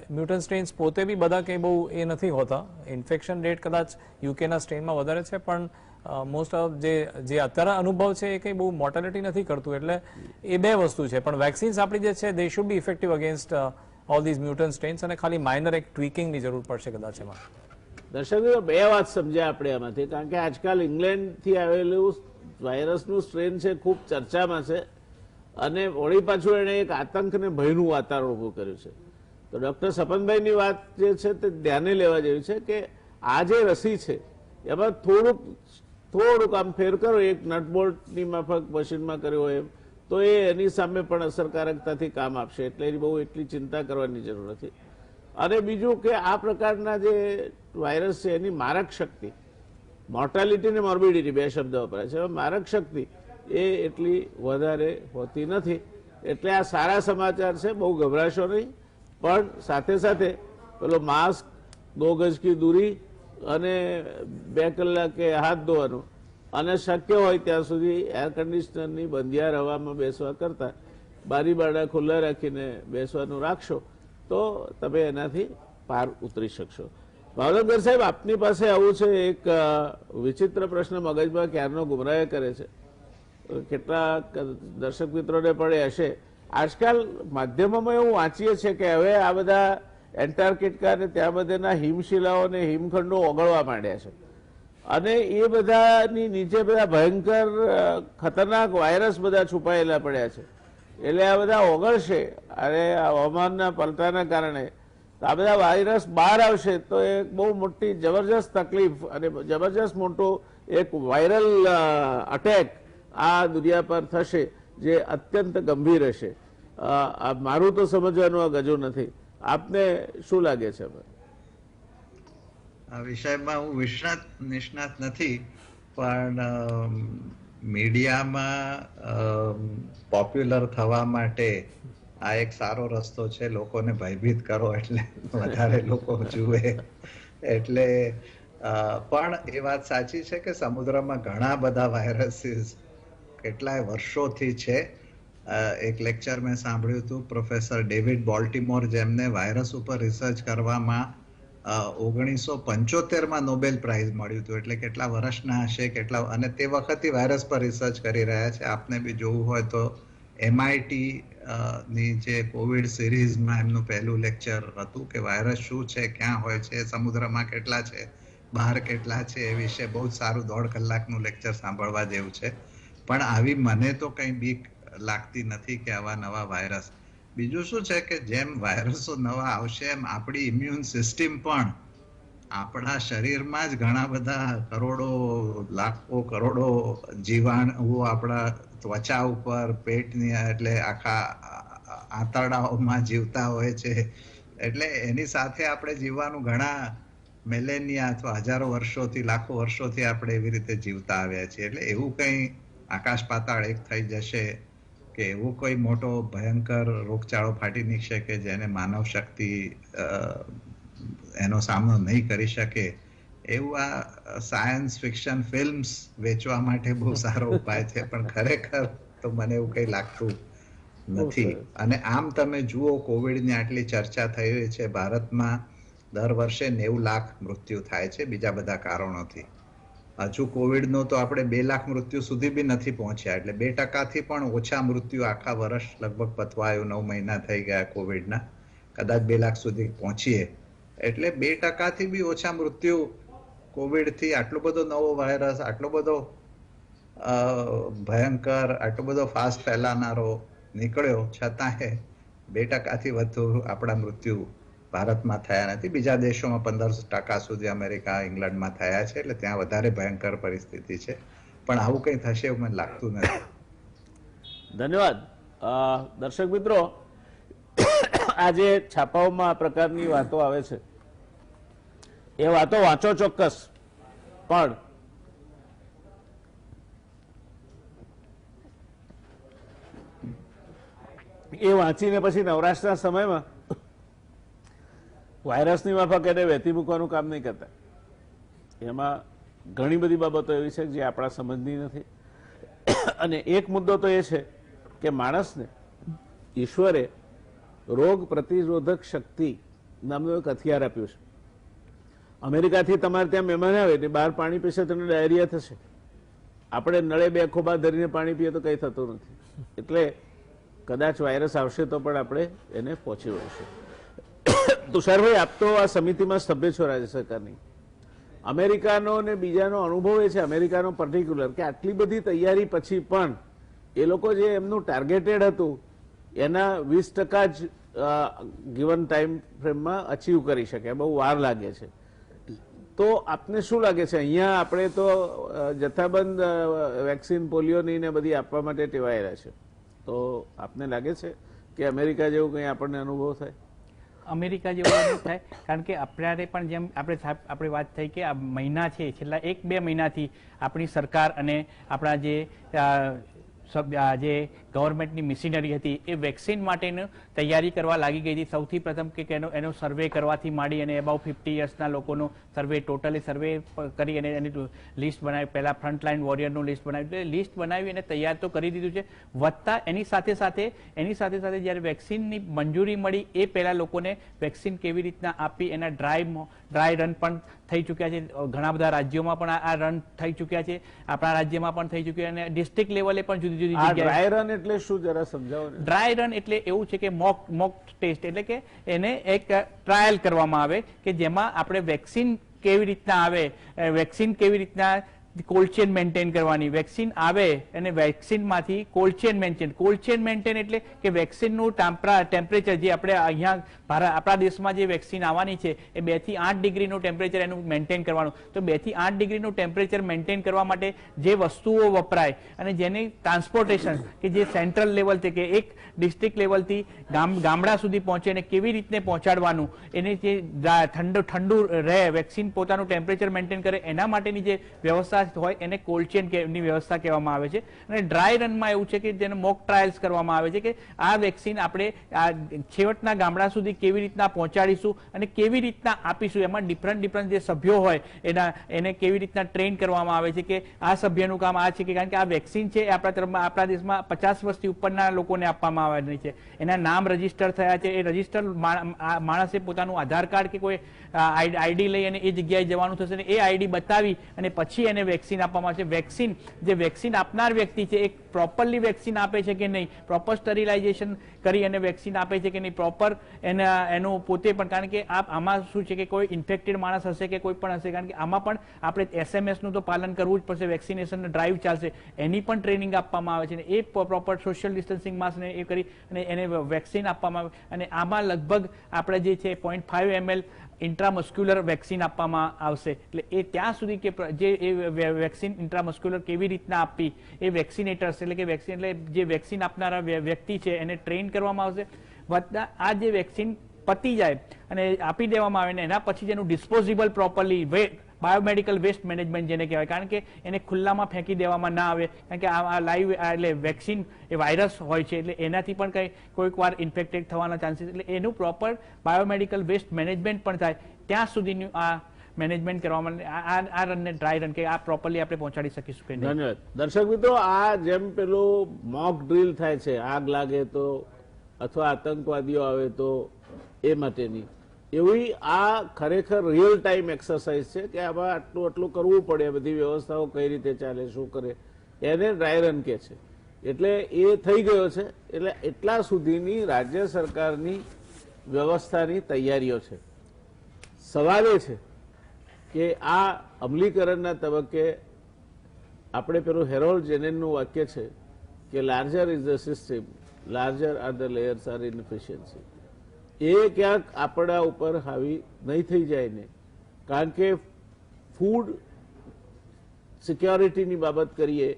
Mutant strains પોતે બી બધા કંઈ બહુ એ નથી હોતા. ઇન્ફેક્શન રેટ કદાચ યુકેના સ્ટ્રેનમાં વધારે છે, પણ મોસ્ટ ઓફ જે અત્યારે અનુભવ છે એ કંઈ બહુ મોર્ટાલિટી નથી કરતું. એટલે એ બે વસ્તુ છે. પણ વેક્સિન્સ આપણી જે છે they should be effective against all these mutant strains, અને ખાલી માઇનર એક ટ્વીકિંગની જરૂર પડશે કદાચ એમાં. દર્શકો, બે વાત સમજ્યા આપણે આમાંથી, કારણ કે આજકાલ ઇંગ્લેન્ડથી આવેલું વાયરસનું સ્ટ્રેન છે, ખૂબ ચર્ચામાં છે, અને વળી પાછું એણે એક આતંક ને ભયનું વાતાવરણ ઊભું કર્યું છે. તો ડૉક્ટર સપનભાઈની વાત જે છે તે ધ્યાને લેવા જેવી છે કે આ જે રસી છે એમાં થોડુંક આમ ફેર કરો, એક નટબોલ્ટની માફક મશીનમાં કર્યો હોય એમ, તો એ એની સામે પણ અસરકારકતાથી કામ આપશે. એટલે એની બહુ એટલી ચિંતા કરવાની જરૂર નથી. અને બીજું કે આ પ્રકારના જે વાયરસ છે એની મારક શક્તિ, મોર્ટાલિટી ને મોર્બિડિટી બે શબ્દ વપરાય છે, મારક શક્તિ એ એટલી વધારે હોતી નથી. એટલે આ સારા સમાચાર છે, બહુ ગભરાશો નહીં. પણ સાથે સાથે પેલો માસ્ક, 2 ગજ કી દૂરી અને 2 કલાકે હાથ ધોવાનું, અને શક્ય હોય ત્યાં સુધી એર કન્ડિશનરની બંધિયાર હવામાં બેસવા કરતાં બારી બારણા ખુલ્લા રાખીને બેસવાનું રાખશો તો તમે એનાથી પાર ઉતરી શકશો. ભાવનગર સાહેબ, આપની પાસે આવું છે એક વિચિત્ર પ્રશ્ન મગજમાં ક્યારનો ગુમરાહ કરે છે, કેટલાક દર્શક મિત્રોને પણ એ હશે. આજકાલ માધ્યમોમાં એવું વાંચીએ છીએ કે હવે આ બધા એન્ટાર્કટિકા અને ત્યાં બધેના હિમશિલાઓ અને હિમખંડો ઓગળવા માંડ્યા છે, અને એ બધાની નીચે બધા ભયંકર ખતરનાક વાયરસ બધા છુપાયેલા પડ્યા છે. એટલે આ બધા ઓગળશે અને હવામાનના પલટાના કારણે આ બધા વાયરસ બહાર આવશે તો એ બહુ મોટી જબરજસ્ત તકલીફ અને જબરજસ્ત મોટો એક વાયરલ અટેક આ દુનિયા પર થશે, જે અત્યંત ગંભીર હશે. મારું તો સમજવાનું આ ગજુ નથી. આપને શું લાગે છે? આ વિષયમાં હું નિષ્ણાત નથી, પણ મીડિયામાં પોપ્યુલર થવા માટે આ એક સારો રસ્તો છે. લોકોને ભયભીત કરો એટલે વધારે લોકો જુએ. એટલે પણ એ વાત સાચી છે કે સમુદ્રમાં ઘણા બધા વાયરસીસ કેટલાય વર્ષોથી છે. એક લેક્ચર મેં સાંભળ્યું હતું, પ્રોફેસર ડેવિડ બોલ્ટિમોર, જેમને વાયરસ ઉપર રિસર્ચ કરવામાં 1975માં નોબેલ પ્રાઇઝ મળ્યું હતું. એટલે કેટલા વર્ષના હશે, અને તે વખતે વાયરસ પર રિસર્ચ કરી રહ્યા છે. આપને બી જોવું હોય તો MIT ની જે કોવિડ સિરીઝમાં એમનું પહેલું લેક્ચર હતું કે વાયરસ શું છે, ક્યાં હોય છે, સમુદ્રમાં કેટલા છે, બહાર કેટલા છે, એ વિશે બહુ સારું 1.5 કલાકનું લેક્ચર સાંભળવા જેવું છે. પણ આવી મને તો કંઈ બીક લાગતી નથી કે આવા નવા વાયરસ. બીજું શું છે કે જેમ વાયરસો નવા આવશે એમ આપણી ઇમ્યુન સિસ્ટમ પણ આપણા શરીરમાં જ ઘણા બધા કરોડો, લાખો, કરોડો જીવાણુઓ આપણા ત્વચા ઉપર, પેટની, એટલે આખા આંતરડાઓમાં જીવતા હોય છે. એટલે એની સાથે આપણે જીવવાનું ઘણા મિલેનિયા અથવા હજારો વર્ષોથી, લાખો વર્ષોથી આપણે એવી રીતે જીવતા આવ્યા છીએ. એટલે એવું કંઈ આકાશ પાતાળ એક થઈ જશે કે એવો કોઈ મોટો ભયંકર રોગચાળો ફાટી નીકળશે કે જેને માનવ શક્તિ એનો સામનો નહીં કરી શકે, એવું આ સાયન્સ ફિક્શન ફિલ્મ્સ વેચવા માટે બહુ સારો ઉપાય છે, પણ ખરેખર તો મને એવું કંઈ લાગતું નથી. અને આમ તમે જુઓ, કોવિડની આટલી ચર્ચા થઈ રહી છે, ભારતમાં દર વર્ષે 90 લાખ મૃત્યુ થાય છે બીજા બધા કારણોથી. હજુ કોવિડનો તો આપણે 2 લાખ મૃત્યુ સુધી બી નથી પહોંચ્યા, એટલે 2% પણ ઓછા મૃત્યુ આખા વર્ષ લગભગ પતવા આવ્યું, 9 મહિના થઈ ગયા કોવિડના, કદાચ 2 લાખ સુધી પહોંચીએ, એટલે 2% બી ઓછા મૃત્યુ કોવિડથી. આટલો બધો નવો વાયરસ, આટલો બધો ભયંકર, આટલો બધો ફાસ્ટ ફેલાનારો નીકળ્યો, છતાંય 2%થી વધુ આપણા મૃત્યુ ભારતમાં થયા નથી. બીજા દેશોમાં 15% સુધી, અમેરિકા, ઇંગ્લેન્ડમાં થયા છે, એટલે ત્યાં વધારે ભયંકર પરિસ્થિતિ છે. પણ આવું કંઈ થશે એવું મને લાગતું નથી. ધન્યવાદ. દર્શક મિત્રો, આજે છાપાઓમાં આ પ્રકારની વાતો આવે છે, એ વાતો વાંચો ચોક્કસ, પણ એ વાંચીને પછી નવરાશના સમયમાં વાયરસની માફક એને વહેતી મૂકવાનું કામ નહીં કરતા. એમાં ઘણી બધી બાબતો એવી છે જે આપણા સમજની નથી. અને એક મુદ્દો તો એ છે કે માણસને ઈશ્વરે રોગ પ્રતિરોધક શક્તિ નામનું એક હથિયાર આપ્યું છે. અમેરિકાથી તમારે ત્યાં મહેમાન આવે એટલે બહાર પાણી પીશે તો ડાયરિયા થશે. આપણે નળે 2 ખોબા ધરીને પાણી પીએ તો કંઈ થતું નથી. એટલે કદાચ વાયરસ આવશે તો પણ આપણે એને પહોંચી વળીશું. તુષારભાઈ, આપ તો આ સમિતિમાં સભ્ય છો રાજ્ય સરકારની. અમેરિકાનો ને બીજાનો અનુભવ એ છે, અમેરિકાનો પર્ટિક્યુલર, કે આટલી બધી તૈયારી પછી પણ એ લોકો જે એમનું ટાર્ગેટેડ હતું એના 20% જ ગિવન ટાઈમ ફ્રેમમાં અચીવ કરી શકે, બહુ વાર લાગે છે. તો આપને શું લાગે છે, અહીંયા આપણે તો જથ્થાબંધ વેક્સિન, પોલિયોની ને બધી આપવા માટે ટેવાયેલા છે, તો આપને લાગે છે કે અમેરિકા જેવું કંઈ આપણને અનુભવ થાય? અમેરિકા જેવું નહીં થાય, કારણ કે અત્યારે પણ જેમ આપણે વાત થઈ કે આ મહિના છે, છેલ્લા 1-2 મહિનાથી આપણી સરકાર અને આપણા જે ગવર્મેન્ટની મિશનરી હતી એ વેક્સિન માટેની તૈયારી કરવા લાગી ગઈ હતી. સૌથી પ્રથમ કે એનો સર્વે કરવાથી માંડી અને અબાઉ 50 યર્સના લોકોનો સર્વે, ટોટલી સર્વે કરી અને એની લિસ્ટ બનાવી. પહેલાં ફ્રન્ટલાઇન વોરિયરનું લિસ્ટ બનાવ્યું, એટલે લિસ્ટ બનાવી અને તૈયાર તો કરી દીધું છે. વધતા એની સાથે સાથે જ્યારે વેક્સિનની મંજૂરી મળી એ પહેલાં લોકોને વેક્સિન કેવી રીતના આપી એના ડ્રાય રન પણ થઈ ચૂક્યા છે. ઘણા બધા રાજ્યોમાં પણ આ રન થઈ ચૂક્યા છે, આપણા રાજ્યમાં પણ થઈ ચૂક્યા, અને ડિસ્ટ્રિક્ટ લેવલે પણ જુદી જુદી જગ્યાએ. ડ્રાય રન એટલે શું, જરા સમજાવો ને. ડ્રાય રન એટલે એવું છે કે મોક ટેસ્ટ, એટલે કે એને એક ટ્રાયલ કરવામાં આવે કે જેમાં આપણે વેક્સિન કેવી રીતના આવે, વેક્સિન કેવી રીતના કોલ્ડ ચેન મેન્ટેન કરવાની, વેક્સિન આવે અને વેક્સિનમાંથી કોલ્ડ ચેન મેન્ટેન એટલે કે વેક્સિનનું ટેમ્પરેચર જે આપણે અહીંયા આપણા દેશમાં જે વેક્સિન આવવાની છે એ 2 થી 8 ડિગ્રીનું ટેમ્પરેચર એનું મેન્ટેન કરવાનું. તો 2 થી 8 ડિગ્રીનું ટેમ્પરેચર મેન્ટેન કરવા માટે જે વસ્તુઓ વપરાય અને જેની ટ્રાન્સપોર્ટેશન કે જે સેન્ટ્રલ લેવલ છે કે એક ડિસ્ટ્રિક્ટ લેવલથી ગામડા સુધી પહોંચે અને કેવી રીતને પહોંચાડવાનું, એને જે ઠંડુ રહે, વેક્સિન પોતાનું ટેમ્પરેચર મેન્ટેન કરે, એના માટેની જે વ્યવસ્થા હોય એને કોલ્ડ ચેનની વ્યવસ્થા કહેવામાં આવે છે. અને ડ્રાય રનમાં એવું છે કે જેને મોક ટ્રાયલ્સ કરવામાં આવે છે કે આ વેક્સિન આપણે આ છેવટના ગામડા સુધી કેવી રીતના પહોંચાડીશું અને કેવી રીતના આપીશું. એમાં ડિફરન્ટ જે સભ્યો હોય એને કેવી રીતના ટ્રેન કરવામાં આવે છે કે આ સભ્યનું કામ આ છે, કે કારણ કે આ વેક્સિન છે આપણા દેશમાં 50 વર્ષથી ઉપરના લોકોને આપવામાં આવવાની છે. એના નામ રજીસ્ટર થયા છે, એ રજીસ્ટર માણસે પોતાનું આધાર કાર્ડ કે કોઈ આઈડી લઈ અને એ જગ્યાએ જવાનું થશે, એ આઈડી બતાવી અને પછી એને વેક્સિન આપવામાં આવશે. જે વેક્સિન આપનાર વ્યક્તિ છે એ પ્રોપરલી વેક્સિન આપે છે કે નહીં, પ્રોપર સ્ટરીલાઇઝેશન કરી અને વેક્સિન આપે છે કે નહીં, પ્રોપર એનું પોતે પણ, કારણ કે આમાં શું છે કે કોઈ ઇન્ફેક્ટેડ માણસ હશે કે કોઈ પણ હશે, કારણ કે આમાં પણ આપણે SMS નું તો પાલન કરવું જ પડશે, વેક્સિનેશન ડ્રાઈવ ચાલશે, એની પણ ટ્રેનિંગ આપવામાં આવે છે. એ પ્રોપર સોશિયલ ડિસ્ટન્સિંગ માસ્ક ને એ કરી અને એને વેક્સિન આપવામાં આવે. અને આમાં લગભગ આપણે જે છે 0.5 ml ઇન્ટ્રામસ્ક્યુલર વેક્સિન આપવામાં આવશે. એટલે એ ત્યાં સુધી કે જે વેક્સિન ઇન્ટ્રામસ્ક્યુલર કેવી રીતના આપવી, એ વેક્સિનેટર્સ એટલે કે વેક્સિન એટલે જે વેક્સિન આપનારા વ્યક્તિ છે એને ટ્રેન કરવામાં આવશે. વધતા આ જે વેક્સિન પતી જાય અને આપી દેવામાં આવે ને એના પછી જેનું disposable properly biomedical waste management જેને કહેવાય, કારણ કે એને ખુલ્લામાં ફેંકી દેવામાં ના આવે, કારણ કે આ લાઈવ એટલે વેક્સિન એ વાયરસ હોય છે, એટલે એનાથી પણ કોઈક વાર ઇન્ફેક્ટેડ થવાના ચાન્સીસ, એટલે એનું પ્રોપર બાયોમેડિકલ વેસ્ટ મેનેજમેન્ટ પણ થાય ત્યાં સુધીનું આ મેનેજમેન્ટ કરવામાં આ રનને ડ્રાય રન કે આ પ્રોપરલી આપણે પહોંચાડી શકીશું કે નહીં. ધન્યવાદ. દર્શક મિત્રો, આ જેમ પેલું મોક ડ્રીલ થાય છે આગ લાગે તો અથવા આતંકવાદીઓ આવે તો એ માટેની, એવી આ ખરેખર રિયલ ટાઈમ એક્સરસાઇઝ છે કે આમાં આટલું કરવું પડે, બધી વ્યવસ્થાઓ કઈ રીતે ચાલે, શું કરે, એને ડ્રાય રન કે છે. એટલે એ થઈ ગયો છે. એટલે એટલા સુધીની રાજ્ય સરકારની વ્યવસ્થાની તૈયારીઓ છે. સવાલ એ છે કે આ અમલીકરણના તબક્કે આપણે પેલું હેરોલ્ડ જેનેનનું વાક્ય છે કે larger is the system, larger are the layers are inefficiency, એ ક્યાંક આપણા ઉપર હાવી નહીં થઈ જાય ને. કારણ કે ફૂડ સિક્યોરિટીની બાબત કરીએ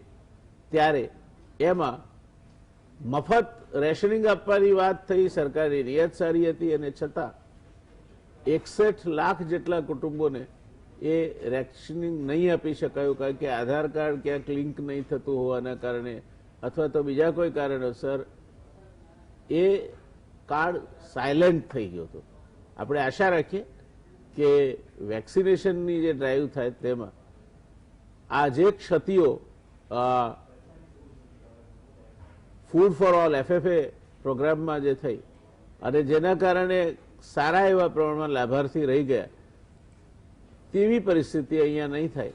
ત્યારે એમાં મફત રેશનિંગ આપવાની વાત થઈ, સરકારની રિયાત સારી હતી, અને છતાં 61 લાખ જેટલા કુટુંબોને એ રેશનિંગ નહીં આપી શકાયું, કારણ કે આધાર કાર્ડ ક્યાંક લિંક નહીં થતું હોવાના કારણે અથવા તો બીજા કોઈ કારણોસર એ કાર્ડ સાયલેન્ટ થઈ ગયો હતો. આપણે આશા રાખીએ કે વેક્સિનેશનની જે ડ્રાઈવ થાય તેમાં આ જે ક્ષતિઓ ફૂડ ફોર ઓલ FFA પ્રોગ્રામમાં જે થઈ અને જેના કારણે સારા એવા પ્રમાણમાં લાભાર્થી રહી ગયા, તેવી પરિસ્થિતિ અહીંયા નહીં થાય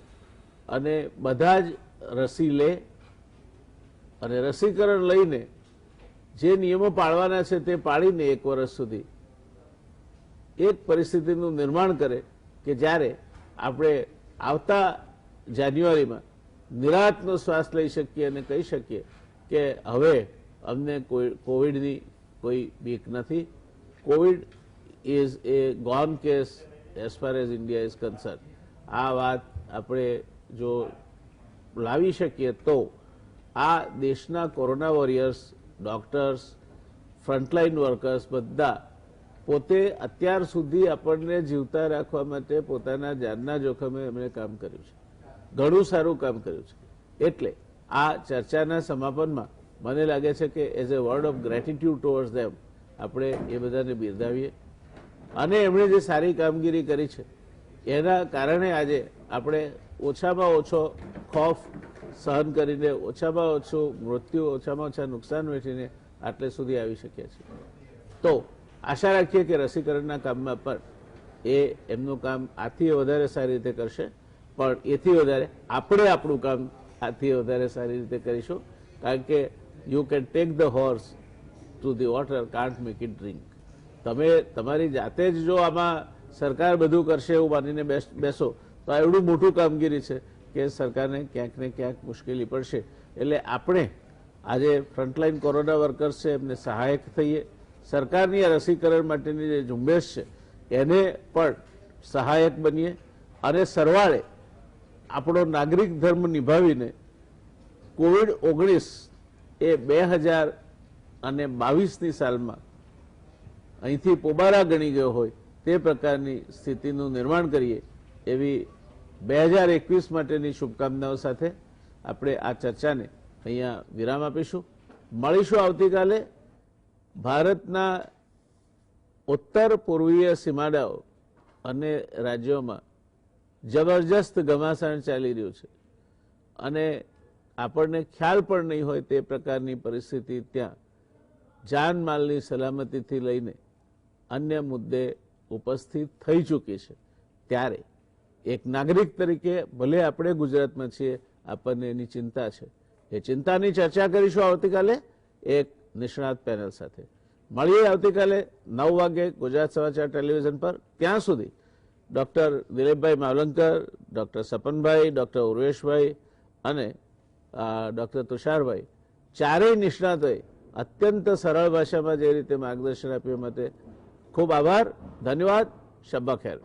અને બધા જ રસી લે અને રસીકરણ લઈને જે નિયમો પાળવાના છે તે પાળીને 1 વર્ષ સુધી એક પરિસ્થિતિનું નિર્માણ કરે કે જ્યારે આપણે આવતા જાન્યુઆરીમાં નિરાંતનો શ્વાસ લઈ શકીએ અને કહી શકીએ કે હવે અમને કોવિડની કોઈ બીક નથી. Covid is a gone case as far as India is concern. આ વાત આપણે જો લાવી શકીએ તો આ દેશના corona warriors, doctors, frontline workers બધા પોતે અત્યાર સુધી આપણને જીવતા રાખવા માટે પોતાના જાનના જોખમે એમણે કામ કર્યું છે, ઘણું સારું કામ કર્યું છે. એટલે આ ચર્ચાના સમાપનમાં મને લાગે છે કે as a word of gratitude towards them આપણે એ બધાને બિરદાવીએ અને એમણે જે સારી કામગીરી કરી છે એના કારણે આજે આપણે ઓછામાં ઓછો ખોફ સહન કરીને, ઓછામાં ઓછું મૃત્યુ, ઓછામાં ઓછા નુકસાન વેઠીને આટલે સુધી આવી શક્યા છીએ. તો આશા રાખીએ કે રસીકરણના કામમાં પણ એ એમનું કામ આથી વધારે સારી રીતે કરશે, પણ એથી વધારે આપણે આપણું કામ આથી વધારે સારી રીતે કરીશું. કારણ કે you can take the horse to the water, can't make it drink. તમે તમારી જાતે જ જો આમાં સરકાર બધું કરશે એવું માનીને બેસો તો આ એવડું મોટું કામગીરી છે કે સરકારને ક્યાંક ને ક્યાંક મુશ્કેલી પડશે. એટલે આપણે આજે ફ્રન્ટલાઇન કોરોના વર્કર્સ છે એમને સહાયક થઈએ, સરકારની આ રસીકરણ માટેની જે ઝુંબેશ છે એને પણ સહાયક બનીએ અને સરવાળે આપણો નાગરિક ધર્મ નિભાવીને COVID-19 એ 2022ની સાલમાં અહીંથી પોબારા ગણી ગયો હોય તે પ્રકારની સ્થિતિનું નિર્માણ કરીએ એવી 2021 માટેની શુભકામનાઓ સાથે આપણે આ ચર્ચાને અહીંયા વિરામ આપીશું. મળીશું આવતીકાલે. ભારતના ઉત્તર પૂર્વીય સીમાડાઓ અને રાજ્યોમાં જબરજસ્ત ઘમાસાણ ચાલી રહ્યું છે અને આપણને ખ્યાલ પણ નહીં હોય તે પ્રકારની પરિસ્થિતિ ત્યાં જાનમાલની સલામતીથી લઈને અન્ય મુદ્દે ઉપસ્થિત થઈ ચૂકી છે. ત્યારે એક નાગરિક તરીકે ભલે આપણે ગુજરાતમાં છીએ, આપણને એની ચિંતા છે. એ ચિંતાની ચર્ચા કરીશું આવતીકાલે એક નિષ્ણાત પેનલ સાથે. મળીએ આવતીકાલે 9 વાગે ગુજરાત સમાચાર ટેલિવિઝન પર. ત્યાં સુધી ડોક્ટર દિલીપભાઈ માવલંકર, ડોક્ટર સપનભાઈ, ડોક્ટર ઉર્વેશભાઈ અને ડોક્ટર તુષારભાઈ ચારેય નિષ્ણાતોએ અત્યંત સરળ ભાષામાં જે રીતે માર્ગદર્શન આપ્યું માટે ખૂબ આભાર. ધન્યવાદ. શબ્બા ખેર.